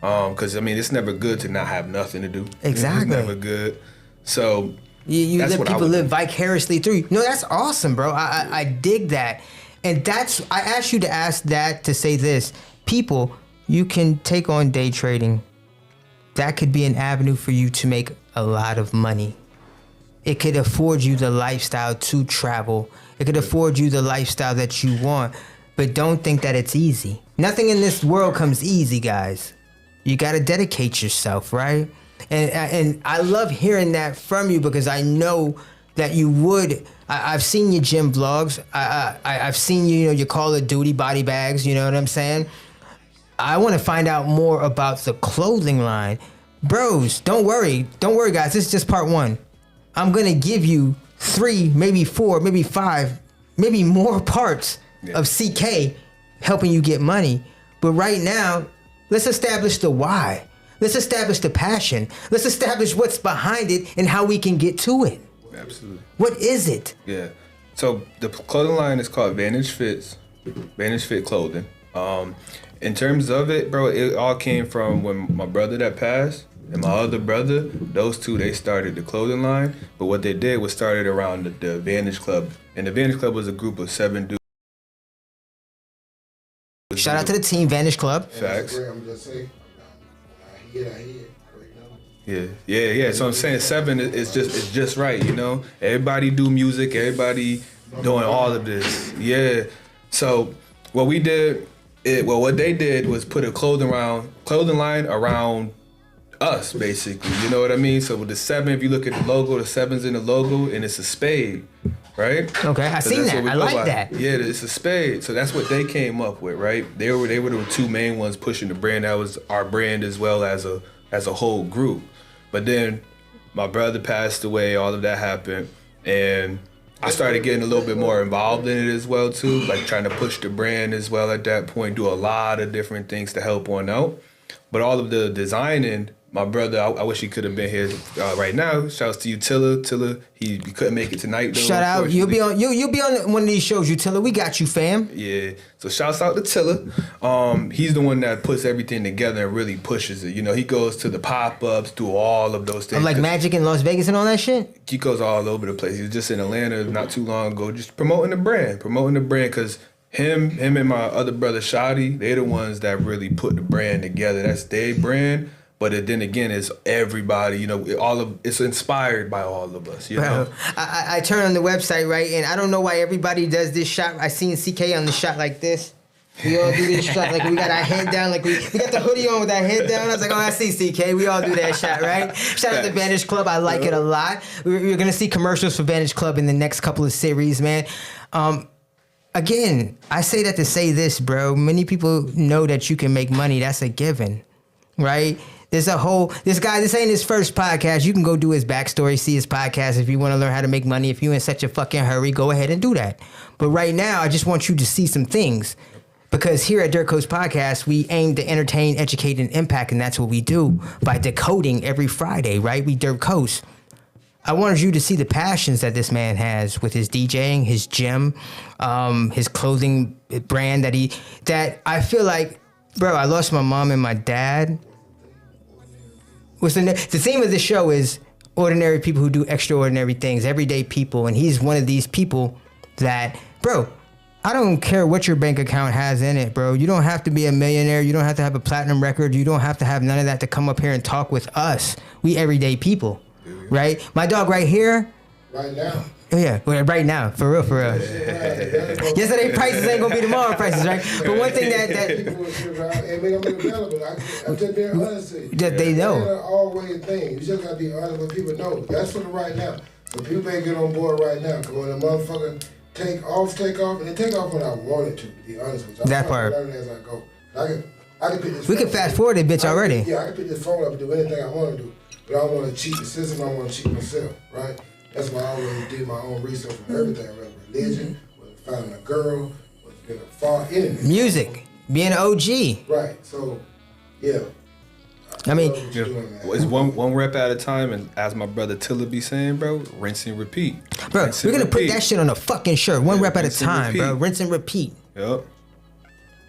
Cause it's never good to not have nothing to do. Exactly. It's never good. So you let people live vicariously through you. No, that's awesome, bro. I dig that. And I asked you to ask that to say this. People, you can take on day trading. That could be an avenue for you to make a lot of money. It could afford you the lifestyle to travel. It could afford you the lifestyle that you want. But don't think that it's easy. Nothing in this world comes easy, guys. You got to dedicate yourself, right? And I love hearing that from you because I know that you would. I've seen your gym vlogs. I've seen your Call of Duty body bags. You know what I'm saying? I want to find out more about the clothing line. Bros, don't worry. Don't worry, guys. This is just part 1. I'm going to give you 3, maybe 4, maybe 5, maybe more parts of CK helping you get money. But right now, let's establish the why. Let's establish the passion. Let's establish what's behind it and how we can get to it. Absolutely. What is it? Yeah. So the clothing line is called Vantage Fits. Vantage Fit Clothing. In terms of it, bro, it all came from when my brother that passed and my other brother, those two, they started the clothing line. But what they did was started around the Vantage Club. And the Vantage Club was a group of 7 dudes. Shout out to the team, Vantage Club. Facts. I'm just saying, I hear. Yeah. So I'm saying 7 is just right, Everybody do music, everybody doing all of this. Yeah. So what we did, what they did was put a clothing line around us, basically. You know what I mean? So with the 7, if you look at the logo, the 7's in the logo, and it's a spade, right? Okay, I seen that. I like that. Yeah, it's a spade. So that's what they came up with, right? They were the 2 main ones pushing the brand. That was our brand as well as a whole group. But then my brother passed away. All of that happened, and I started getting a little bit more involved in it as well too, like trying to push the brand as well at that point, do a lot of different things to help one out. But all of the designing, My brother, I wish he could have been here right now. Shouts to you, Tilla. He couldn't make it tonight though. Shout out. You'll be on one of these shows, Utilla. We got you, fam. Yeah. So shouts out to Tilla. He's the one that puts everything together and really pushes it. You know, he goes to the pop-ups, do all of those things. Like Magic in Las Vegas and all that shit? He goes all over the place. He was just in Atlanta not too long ago, just promoting the brand because him and my other brother Shadi, they're the ones that really put the brand together. That's their brand. But then again, it's everybody, you know, it's inspired by all of us, you know? I turn on the website, right, and I don't know why everybody does this shot. I seen CK on the shot like this. We all do this shot, like we got our head down, like we got the hoodie on with our head down. I was like, oh, I see CK. We all do that shot, right? Shout out to Vantage Club. I like it a lot. We're going to see commercials for Vantage Club in the next couple of series, man. Again, I say that to say this, bro. Many people know that you can make money. That's a given, right? This ain't his first podcast. You can go do his backstory, see his podcast if you want to learn how to make money. If you're in such a fucking hurry, go ahead and do that. But right now, I just want you to see some things. Because here at Dirt Coast Podcast, we aim to entertain, educate, and impact, and that's what we do by decoding every Friday, right? We Dirt Coast. I wanted you to see the passions that this man has with his DJing, his gym, his clothing brand that I feel like, bro, I lost my mom and my dad. The theme of the show is ordinary people who do extraordinary things, everyday people, and he's one of these people that, bro, I don't care what your bank account has in it, bro. You don't have to be a millionaire. You don't have to have a platinum record. You don't have to have none of that to come up here and talk with us. We everyday people, right? My dog right here. Right now. Yeah, right now, for real. Yesterday prices ain't gonna be tomorrow prices, right? But one thing that I'm just being honest with you. That they know. It's an always thing. You just gotta be honest with people know. That's for the right now. So people better get on board right now. Cause when the motherfucker take off, and they take off when I wanted to be honest with you. That part. I'm learning as I go. I can pick this. We can fast forward it, bitch, already. Yeah, I can pick this phone up and do anything I want to do. But I don't want to cheat the system. I want to cheat myself, right? That's why I always did my own research on everything, whether religion, whether finding a girl, whether being a far enemy. Music, being an OG. Right. So, yeah. I mean, it's one rep at a time, and as my brother Tilla be saying, bro, rinse and repeat. Bro, we're gonna put that shit on a fucking shirt. One rep at a time, bro. Rinse and repeat. Yep.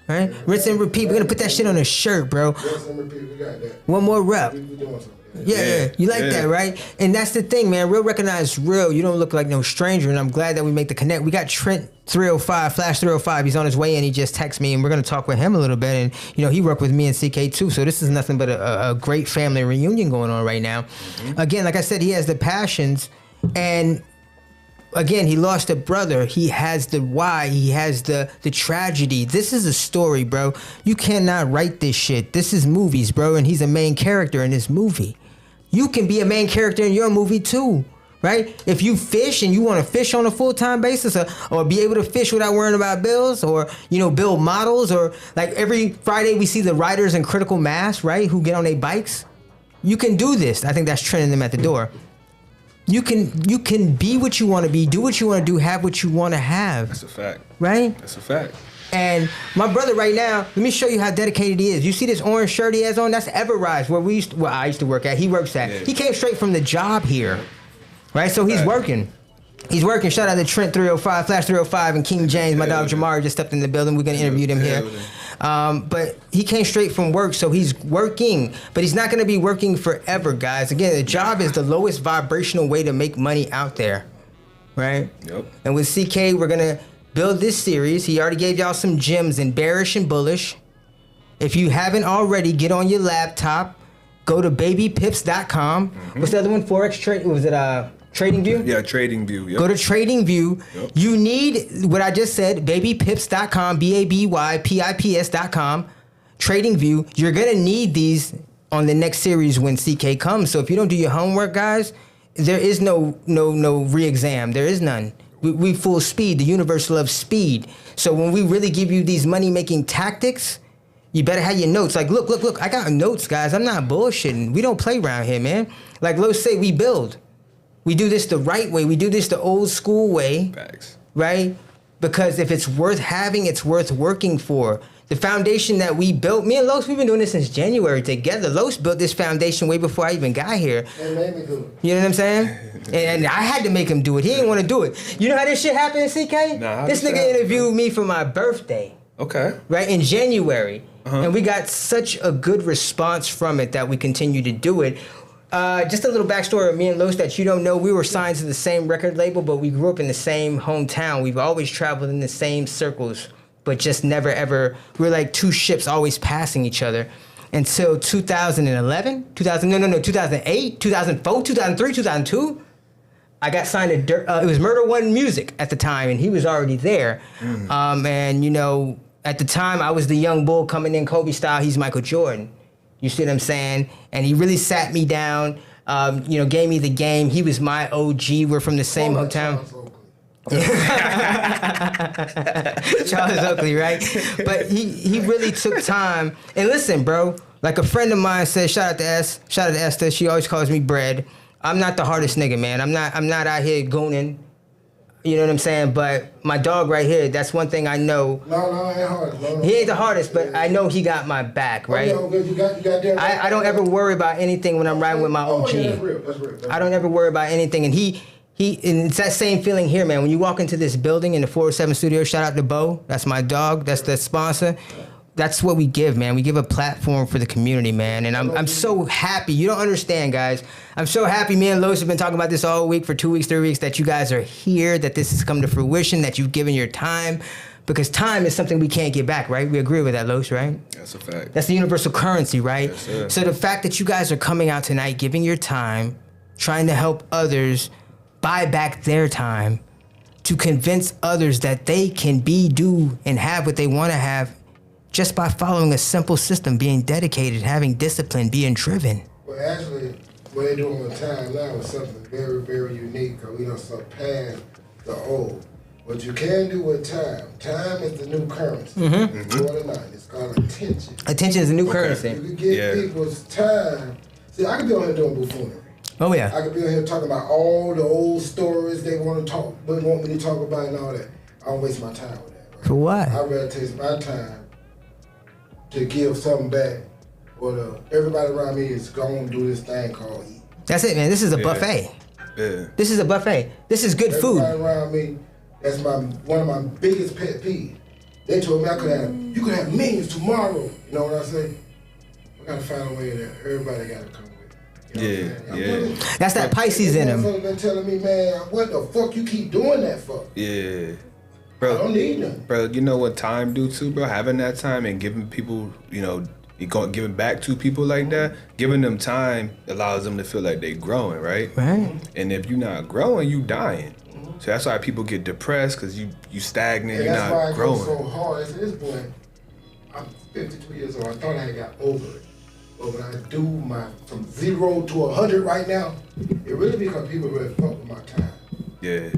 Right? Rinse and repeat. We're gonna put that shit on a shirt, bro. Rinse and repeat. We got that. One more rep. We doing something. Yeah, you like that, right? And that's the thing, man. Real recognize real. You don't look like no stranger, and I'm glad that we make the connect. We got Trent 305, Flash 305. He's on his way in. He just texted me, and we're gonna talk with him a little bit. And you know, he worked with me and CK too. So this is nothing but a great family reunion going on right now. Mm-hmm. Again, like I said, he has the passions, and again, he lost a brother. He has the why. He has the tragedy. This is a story, bro. You cannot write this shit. This is movies, bro, and he's a main character in this movie. You can be a main character in your movie too, right? If you fish and you want to fish on a full-time basis or be able to fish without worrying about bills or, you know, build models or like every Friday we see the riders in Critical Mass, right, who get on their bikes. You can do this. I think that's trending them at the door. You can be what you want to be, do what you want to do, have what you want to have. That's a fact. Right? That's a fact. And my brother right now, let me show you how dedicated he is. You see this orange shirt he has on? That's Everrise, where I used to work at. He works at. Yeah. He came straight from the job here, right? So he's working. He's working. Shout out to Trent 305, Flash 305, and King James. My dog Jamari just stepped in the building. We're going to interview them here. But he came straight from work, so he's working. But he's not going to be working forever, guys. Again, the job is the lowest vibrational way to make money out there, right? Yep. And with CK, we're going to build this series. He already gave y'all some gems in Bearish and Bullish. If you haven't already, get on your laptop. Go to babypips.com. Mm-hmm. What's the other one? Forex trade? Was it TradingView? Yeah, TradingView. Yep. Go to TradingView. Yep. You need what I just said, babypips.com, BABYPIPS.com, TradingView. You're going to need these on the next series when CK comes. So if you don't do your homework, guys, there is no re-exam. There is none. We full speed. The universe loves speed. So when we really give you these money-making tactics, you better have your notes. Like, look. I got notes, guys. I'm not bullshitting. We don't play around here, man. Like, let's say we build. We do this the right way. We do this the old school way. Facts. Right? Because if it's worth having, it's worth working for. The foundation that we built, me and Los, we've been doing this since January together. Los built this foundation way before I even got here. And made me do it. You know what I'm saying? And I had to make him do it. He didn't want to do it. You know how this shit happened, CK? Nah, how this this nigga happen, interviewed me for my birthday, Okay. right, in January. And we got such a good response from it that we continue to do it. Just a little backstory of me and Los that you don't know. We were signed to the same record label, but we grew up in the same hometown. We've always traveled in the same circles, but just never ever, we were like two ships always passing each other. Until 2011, 2008, 2004, 2003, 2002, I got signed to it was Murder One Music at the time, and he was already there. And you know, at the time I was the young bull coming in Kobe style. He's Michael Jordan. You see what I'm saying? And he really sat me down, you know, gave me the game. He was my OG. We're from the same hometown. Charles Oakley, right? But he really took time. And listen, bro, like a friend of mine said, shout out to Esther. She always calls me Bread. I'm not the hardest nigga, man. I'm not out here gooning. You know what I'm saying? But my dog right here, that's one thing I know. No, I ain't hard. No. He ain't the hardest, but I know he got my back, right? Oh, yeah, you got that right. I don't ever worry about anything when I'm riding with my OG. Oh, yeah, that's real. That's I don't ever worry about anything. And and it's that same feeling here, man. When you walk into this building in the 407 studio, shout out to Bo. That's my dog. That's the sponsor. That's what we give, man. We give a platform for the community, man. And I'm so happy. You don't understand, guys. I'm so happy. Me and Los have been talking about this all week for 2 weeks, 3 weeks, that you guys are here, that this has come to fruition, that you've given your time. Because time is something we can't get back, right? We agree with that, Los, right? That's a fact. That's the universal currency, right? Yes, sir. So the fact that you guys are coming out tonight, giving your time, trying to help others buy back their time, to convince others that they can be, do, and have what they want to have just by following a simple system, being dedicated, having discipline, being driven. Well, actually, what they're doing with time now is something very, very unique, because we don't surpass the old. What you can do with time is the new currency. More than not, it's called attention. Attention is the new You currency. can get people's time. See, I could be on here doing buffoonery. Oh, yeah. I could be on here talking about all the old stories they want me to talk about and all that. I don't waste my time with that. Right? For what? I'd rather take my time to give something back, or everybody around me is going to do this thing called eat. That's it, man. This is a buffet. Yeah. This is a buffet. This is good food. Everybody around me, that's one of my biggest pet peeves. They told me you could have millions tomorrow. You know what I say? I gotta find a way that everybody gotta come with it. You know what I'm saying? That's that Pisces in him. Motherfuckers been telling me, man, what the fuck you keep doing that for? Yeah. I don't need them. Bro, you know what time do too, bro? Having that time and giving people, you know, giving back to people like that, giving them time allows them to feel like they growing, right? Right. And if you're not growing, you dying. So that's why people get depressed, because you stagnant, And you're that's not why I growing. go so hard. At this point, I'm 52 years old. I thought I had got over it. But when I do from 0 to 100 right now, it really because people really fuck with my time. Yeah.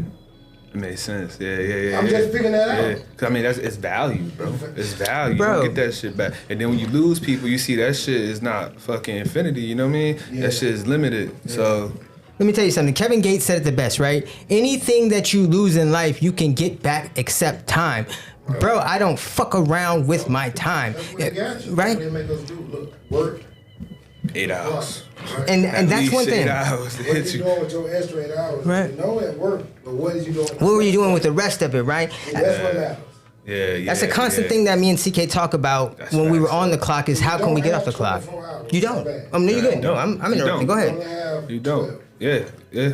It makes sense. Yeah. I'm just figuring that out. 'Cause I mean, it's value, bro. It's value. Bro. You don't get that shit back. And then when you lose people, you see that shit is not fucking infinity. You know what I mean? Yeah. That shit is limited. So Let me tell you something. Kevin Gates said it the best, right? Anything that you lose in life, you can get back except time. Bro, I don't fuck around with my time. That's what they got you. Right? That's what they make us do. Look, work. 8 hours. Right? And At that's least one 8 thing. hours to What hit you you. doing with your extra 8 hours? Right. You know at work, but what is you doing? What were you doing with the rest of it, right? That's what matters. Yeah. That's a constant thing that me and CK talk about That's when we were facts. on the clock is how can we get off the clock? 24 hours. You don't. Bad. No, you're good. don't. No, I'm You interrupting. don't. Go You ahead. only have You don't. 12. Yeah.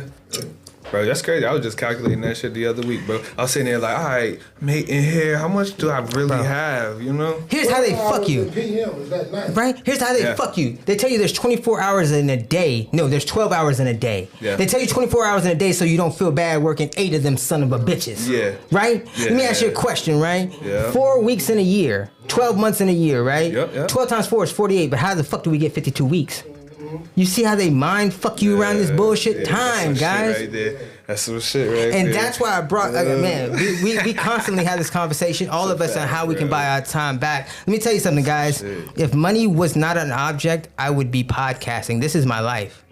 Bro, that's crazy. I was just calculating that shit the other week, bro. I was sitting there like, all right, mate, in here, how much do I really have, you know? Here's how they 12 fuck hours you. in PM is that nice? Right? Here's how they Yeah. fuck you. They tell you there's 24 hours in a day. No, there's 12 hours in a day. Yeah. They tell you 24 hours in a day so you don't feel bad working 8 of them son of a bitches. Yeah. Right? Yeah. Let me ask you a question, right? Yeah. 4 weeks in a year, 12 months in a year, right? Yep. 12 times 4 is 48, but how the fuck do we get 52 weeks? You see how they mind fuck you around this bullshit? Yeah, Time, that's some guys. shit right there. That's some shit right there. And that's why I brought, man, we constantly have this conversation, all of us, on how we can buy our time back. Let me tell you something, guys. Shit. If money was not an object, I would be podcasting. This is my life.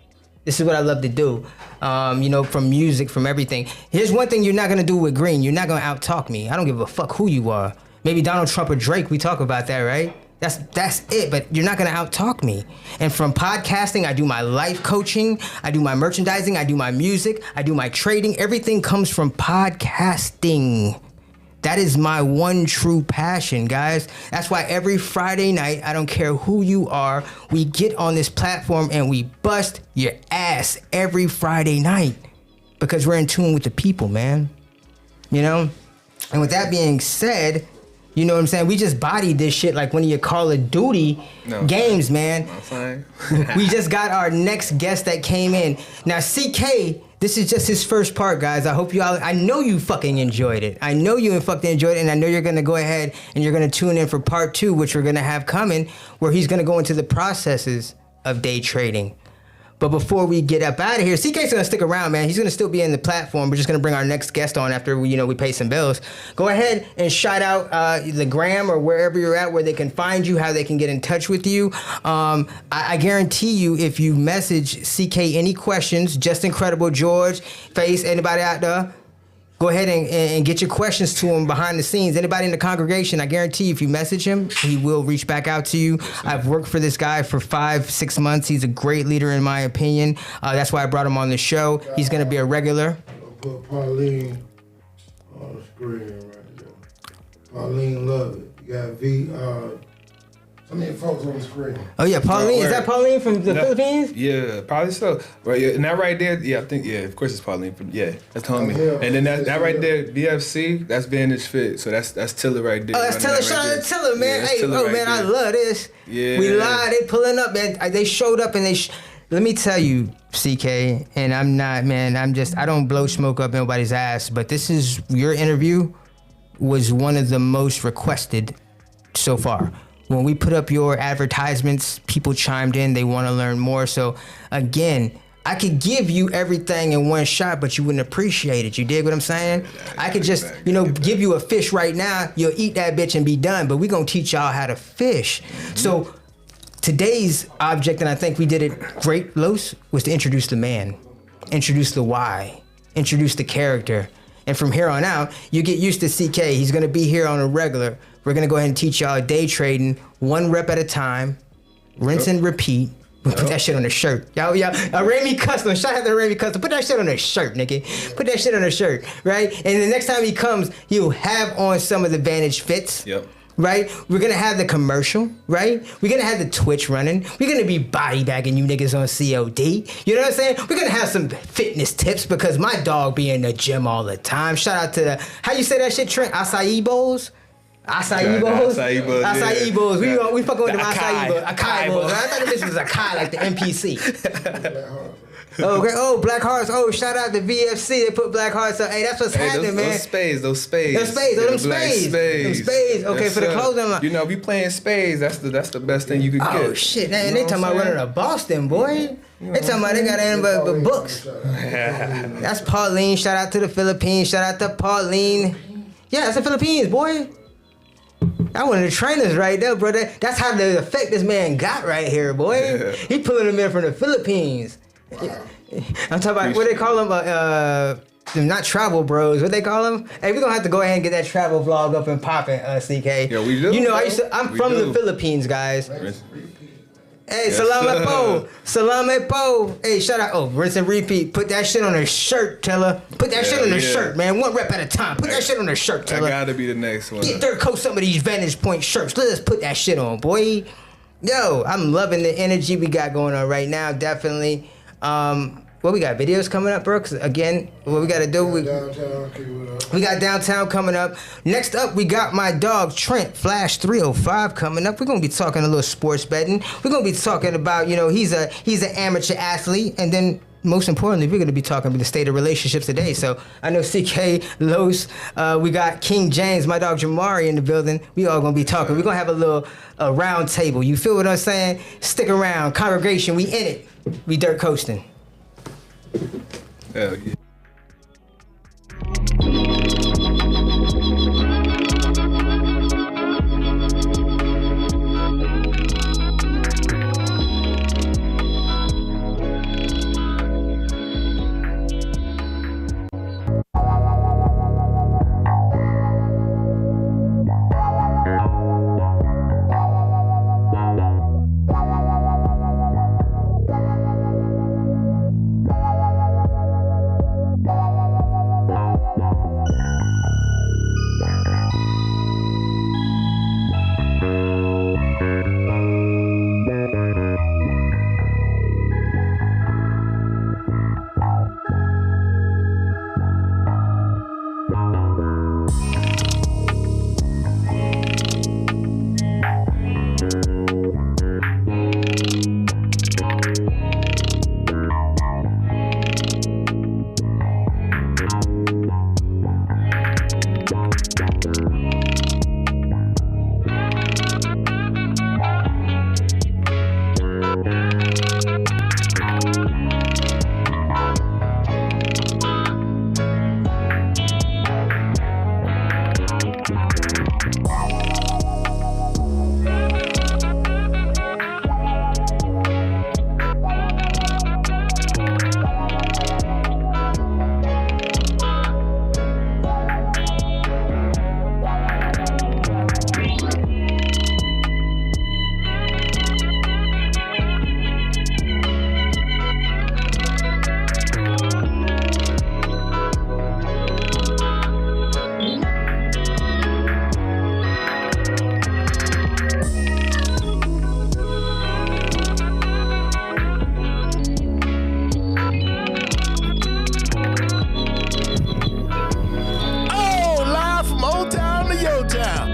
This is what I love to do. You know, from music, from everything. Here's one thing you're not going to do with Green. You're not going to out-talk me. I don't give a fuck who you are. Maybe Donald Trump or Drake, we talk about that, right? That's it, but you're not gonna out-talk me. And from podcasting, I do my life coaching, I do my merchandising, I do my music, I do my trading. Everything comes from podcasting. That is my one true passion, guys. That's why every Friday night, I don't care who you are, we get on this platform and we bust your ass every Friday night because we're in tune with the people, man. You know? And with that being said, you know what I'm saying? We just bodied this shit like one of your Call of Duty games, man. We just got our next guest that came in. Now, CK, this is just his first part, guys. I hope you all, I know you fucking enjoyed it. I know you fucking enjoyed it, and I know you're going to go ahead and you're going to tune in for part 2, which we're going to have coming, where he's going to go into the processes of day trading. But before we get up out of here, CK's gonna stick around, man. He's gonna still be in the platform. We're just gonna bring our next guest on after we pay some bills. Go ahead and shout out the gram or wherever you're at, where they can find you, how they can get in touch with you. I guarantee you, if you message CK any questions, Just Incredible George, Face, anybody out there, go ahead and get your questions to him behind the scenes. Anybody in the congregation, I guarantee you, if you message him, he will reach back out to you. I've worked for this guy for 5-6 months. He's a great leader, in my opinion. That's why I brought him on the show. He's going to be a regular. I'll put Pauline on the screen right there. Pauline Love It. You got how many folks on the screen? Oh, yeah, Pauline. Is that Pauline from the Philippines? Yeah, probably so. Right, yeah, and that right there, yeah, I think, yeah, of course it's Pauline. That's homie. And then that right there, BFC, that's Vantage Fit. So that's Tiller right there. Oh, that's Tiller. Shout out to Tiller, man. Hey, Tiller right man, I there. love this. Yeah. We live. They pulling up, man. They showed up and let me tell you, CK, and I'm not, man, I don't blow smoke up anybody's ass, but your interview was one of the most requested so far. When we put up your advertisements, people chimed in, they want to learn more. So again, I could give you everything in one shot, but you wouldn't appreciate it. You dig what I'm saying? I could just, give you a fish right now, you'll eat that bitch and be done, but we're going to teach y'all how to fish. So today's object, and I think we did it great, Los, was to introduce the man, introduce the why, introduce the character. And from here on out, you get used to CK. He's going to be here on a regular. We're going to go ahead and teach y'all day trading, 1 rep at a time, rinse and repeat. We'll put that shit on the shirt. Y'all, Ramy Custom, shout out to Ramy Custom. Put that shit on the shirt, nigga. Put that shit on the shirt, right? And the next time he comes, he'll have on some of the Vantage Fits. Yep. Right? We're gonna have the commercial, right? We're gonna have the Twitch running. We're gonna be body bagging you niggas on COD. You know what I'm saying? We're gonna have some fitness tips because my dog be in the gym all the time. Shout out to how you say that shit, Trent? Acai bowls? Acai bowls? Acai bowls, Acai yeah. bowls. We fucking with them acai bowls. Acai Acai bowls. I thought this was Acai like the NPC. Oh, great. Oh, Black Hearts. Oh, shout out to VFC. They put Black Hearts up. Hey, that's what's happening, man. Those spades. Them spades. Oh, them spades. Okay, yes, for the sir. clothing line. If you playing spades, that's the best thing you could get. Oh, shit. Man, they talking about running to Boston, boy. They talking about they got nothing but books. That's Pauline. Shout out to the Philippines. Shout out to Pauline. Yeah, that's the Philippines, boy. That one of the trainers right there, brother. That's how the effect this man got right here, boy. Yeah. He pulling them in from the Philippines. I'm talking about what they call them, not travel bros. What they call them? Hey, we're gonna have to go ahead and get that travel vlog up and popping, CK. Yeah, we do. You know, I'm from the Philippines, guys. Hey, Salamat po. Salamat po. Hey, shout out. Oh, rinse and repeat. Put that shit on the shirt, Tella. Put that shit on the shirt, man. 1 rep at a time. Put that shit on the shirt, That Tella. gotta be the next one. Get Third Coast some of these Vantage Point shirts. Let us put that shit on, boy. Yo, I'm loving the energy we got going on right now, definitely. What we got? Videos coming up, Brooks? Again, what we got to do? We got downtown coming up. Next up, we got my dog Trent Flash 305 coming up. We're gonna be talking a little sports betting. We're gonna be talking about, he's an amateur athlete, and then most importantly, we're gonna be talking about the state of relationships today. So I know CK, Los, we got King James, my dog Jamari in the building. We all gonna be talking. We're gonna have a round table. You feel what I'm saying? Stick around, congregation. We in it. We dirt coasting. Hell yeah. Oh, live from Old Town to Yo Town.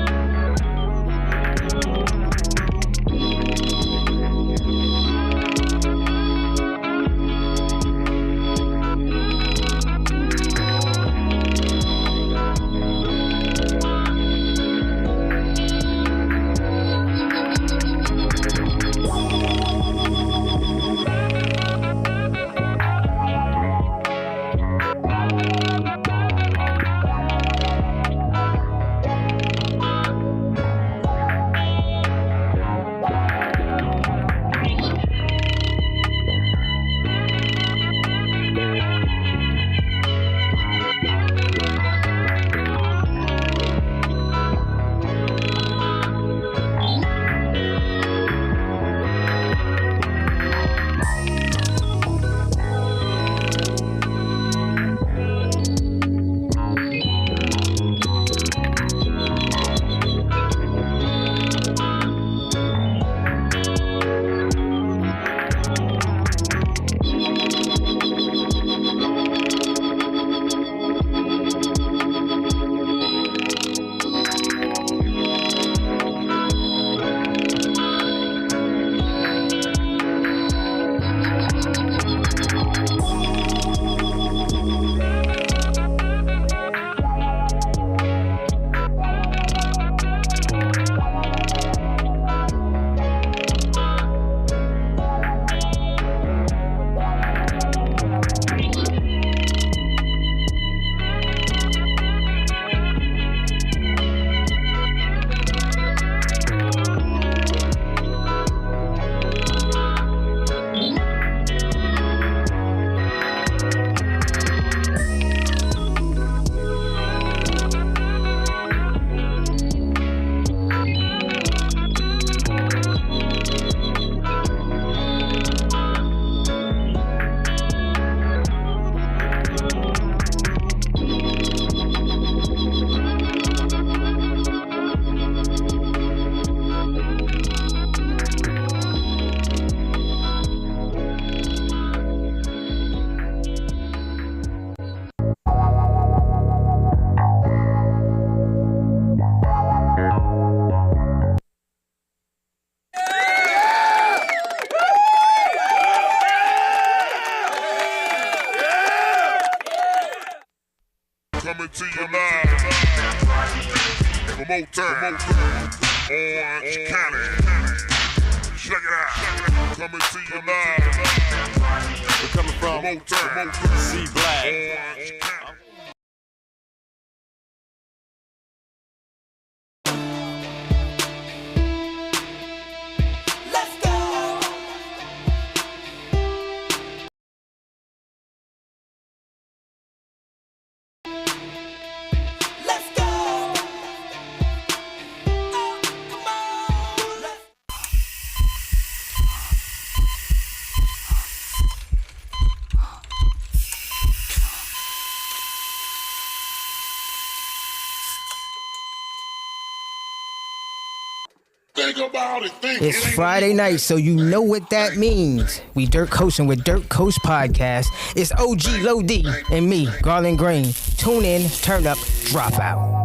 Coming to you live from Motown, Orange County. Check it out. Coming to you live. We're coming from Motown, C Black. Orange County. Think about it. It's Friday night, so you know what that means. We Dirt Coasting with Dirt Coast Podcast. It's OG Low D and me, Garland Green. Tune in, turn up, drop out.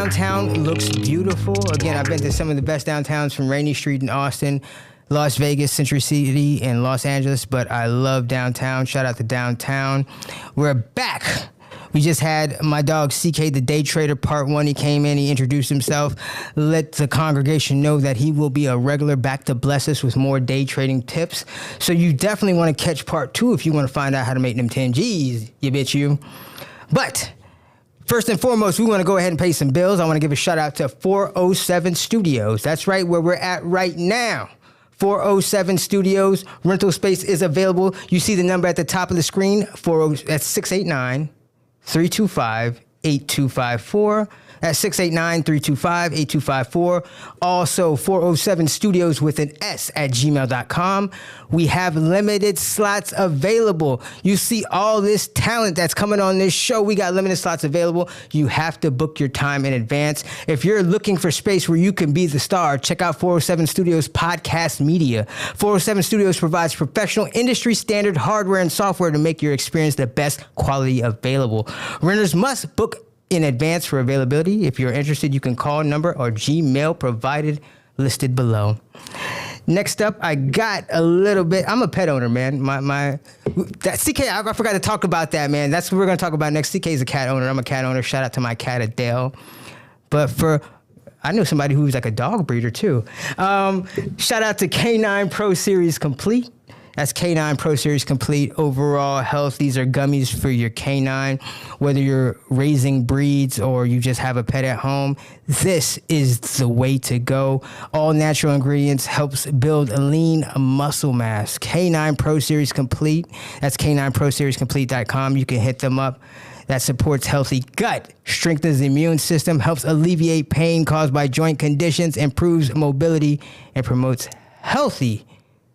downtown looks beautiful. Again, I've been to some of the best downtowns from Rainey Street in Austin, Las Vegas, Century City, and Los Angeles, but I love downtown. Shout out to downtown. We're back. We just had my dog CK, the Day Trader, part 1. He came in, he introduced himself, let the congregation know that he will be a regular back to bless us with more day trading tips. So you definitely want to catch part 2 if you want to find out how to make them 10 G's, you bitch you. But first and foremost, we want to go ahead and pay some bills. I want to give a shout out to 407 Studios. That's right, where we're at right now. 407 Studios. Rental space is available. You see the number at the top of the screen. That's 689-325-8254. That's 689-325-8254. Also, 407 Studios with an S at gmail.com. We have limited slots available. You see all this talent that's coming on this show. We got limited slots available. You have to book your time in advance. If you're looking for space where you can be the star, check out 407 Studios Podcast Media. 407 Studios provides professional industry standard hardware and software to make your experience the best quality available. Renters must book in advance for availability. If you're interested, you can call number or Gmail provided listed below. Next up, I got a little bit. I'm a pet owner, man. That CK, I forgot to talk about that, man. That's what we're gonna talk about next. CK is a cat owner. I'm a cat owner. Shout out to my cat Adele. But I know somebody who's like a dog breeder too. Shout out to K9 Pro Series Complete. That's K9 Pro Series Complete Overall Health. These are gummies for your canine. Whether you're raising breeds or you just have a pet at home, this is the way to go. All natural ingredients helps build a lean muscle mass. K9 Pro Series Complete. That's K9ProSeriesComplete.com. You can hit them up. That supports healthy gut, strengthens the immune system, helps alleviate pain caused by joint conditions, improves mobility, and promotes healthy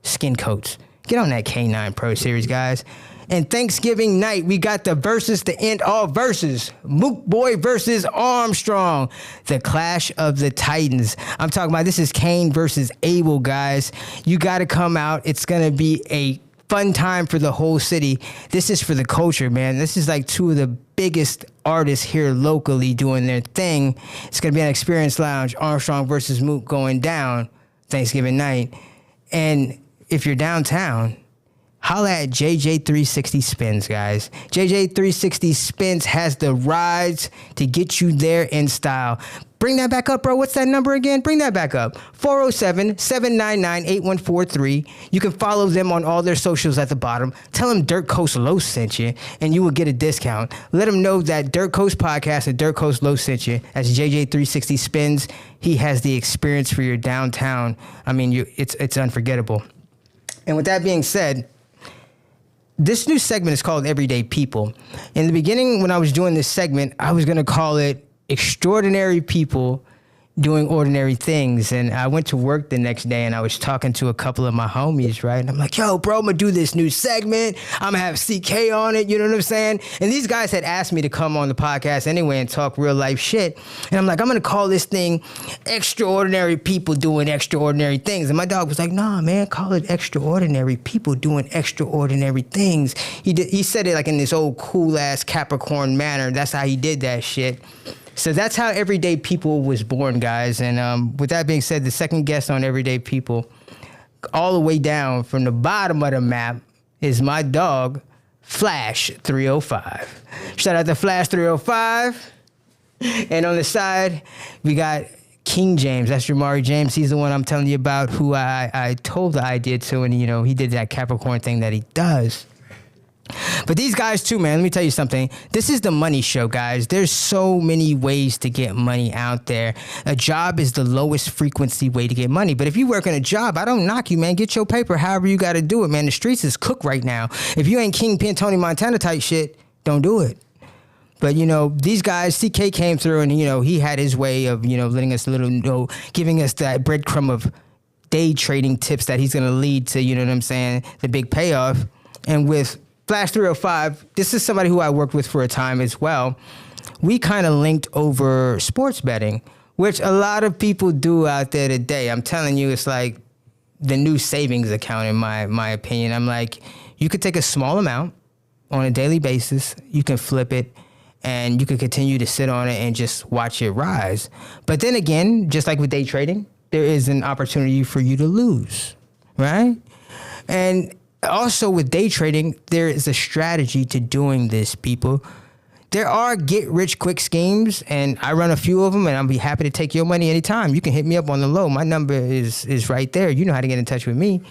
skin coats. Get on that K9 Pro Series, guys. And Thanksgiving night, we got the versus to end all verses. Mook Boy versus Armstrong. The Clash of the Titans. I'm talking about this is Cain versus Abel, guys. You got to come out. It's going to be a fun time for the whole city. This is for the culture, man. This is like two of the biggest artists here locally doing their thing. It's going to be an Experience Lounge. Armstrong versus Mook going down Thanksgiving night. And if you're downtown, holla at JJ360 Spins, guys. JJ360 Spins has the rides to get you there in style. Bring that back up, bro. What's that number again? Bring that back up. 407-799-8143. You can follow them on all their socials at the bottom. Tell them Dirt Coast Low sent you, and you will get a discount. Let them know that Dirt Coast Podcast and Dirt Coast Low sent you. That's JJ360 Spins. He has the experience for your downtown. I mean, it's unforgettable. And with that being said, this new segment is called Everyday People. In the beginning, when I was doing this segment, I was going to call it Extraordinary People Doing Ordinary Things. And I went to work the next day and I was talking to a couple of my homies, right? And I'm like, yo, bro, I'm going to do this new segment. I'm going to have CK on it. You know what I'm saying? And these guys had asked me to come on the podcast anyway and talk real life shit. And I'm like, I'm going to call this thing Extraordinary People Doing Extraordinary Things. And my dog was like, nah, man, call it Extraordinary People Doing Extraordinary Things. He said it like in this old cool ass Capricorn manner. That's how he did that shit. So that's how Everyday People was born, guys. And with that being said, the second guest on Everyday People, all the way down from the bottom of the map, is my dog, Flash 305. Shout out to Flash 305. And on the side, we got King James. That's Jamari James. He's the one I'm telling you about, who I told the idea to, and, you know, he did that Capricorn thing that he does. But these guys too, man, let me tell you something. This is the money show, guys. There's so many ways to get money out there. A job is the lowest frequency way to get money. But if you work in a job, I don't knock you, man. Get your paper however you got to do it, man. The streets is cooked right now. If you ain't Kingpin Tony Montana type shit, don't do it. But, you know, these guys, CK came through and, you know, he had his way of, you know, letting us giving us that breadcrumb of day trading tips that he's going to lead to, you know what I'm saying, the big payoff. And with Flash 305, this is somebody who I worked with for a time as well. We kind of linked over sports betting, which a lot of people do out there today. I'm telling you, it's like the new savings account in my opinion. I'm like, you could take a small amount on a daily basis, you can flip it, and you could continue to sit on it and just watch it rise. But then again, just like with day trading, there is an opportunity for you to lose, right? And also with day trading, there is a strategy to doing this, people. There are get-rich-quick schemes, and I run a few of them, and I'll be happy to take your money anytime. You can hit me up on the low. My number is right there. You know how to get in touch with me.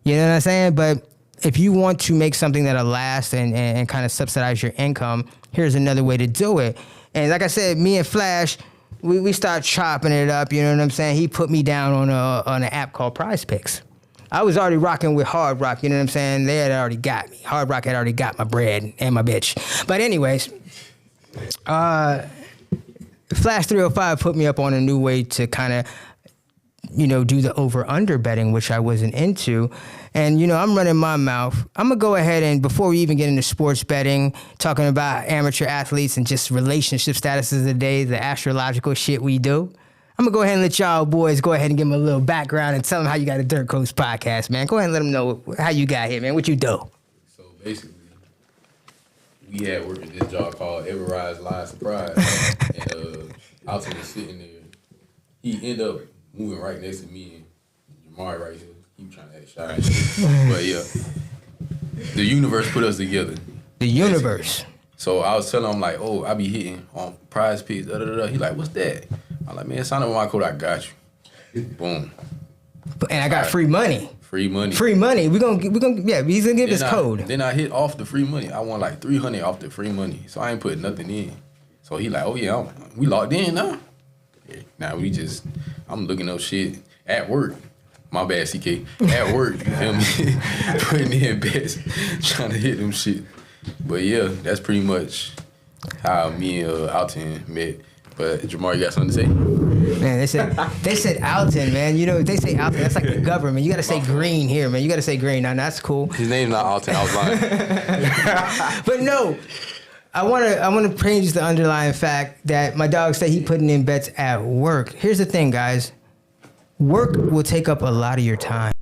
You know what I'm saying? But if you want to make something that'll last and kind of subsidize your income, here's another way to do it. And like I said, me and Flash, we start chopping it up. You know what I'm saying? He put me down on an app called Prize Picks. I was already rocking with Hard Rock. You know what I'm saying? They had already got me. Hard Rock had already got my bread and my bitch. But anyways, Flash 305 put me up on a new way to kind of, do the over-under betting, which I wasn't into. And, I'm running my mouth. I'm going to go ahead and, before we even get into sports betting, talking about amateur athletes and just relationship statuses of the day, the astrological shit we do, I'm going to go ahead and let y'all boys go ahead and give them a little background and tell them how you got a Dirt Coast podcast, man. Go ahead and let them know how you got here, man. What you do? So basically, we had work at this job called Everrise Live Surprise. And Alton was sitting there. He ended up moving right next to me and Jamari right here. He was trying to act shy. But yeah, the universe put us together. The universe. So I was telling him, like, oh, I be hitting on Prize Picks, da-da-da-da. He like, what's that? I'm like, man, sign up with my code, I got you. Boom. And I got free money. Free money. Free money. He's gonna give this code. Then I hit off the free money. I won like $300 off the free money. So I ain't put nothing in. So he like, oh yeah, we locked in now. Yeah, now I'm looking up shit at work. My bad, CK. At work, you feel me? Putting in bets, trying to hit them shit. But yeah, that's pretty much how me and Alton met. But Jamar, you got something to say? Man, they said Alton, man. If they say Alton, that's like the government. You got to say Green here, man. You got to say Green. Now that's cool. His name's not Alton. I was lying. But no, I want to praise the underlying fact that my dog said he putting in bets at work. Here's the thing, guys. Work will take up a lot of your time.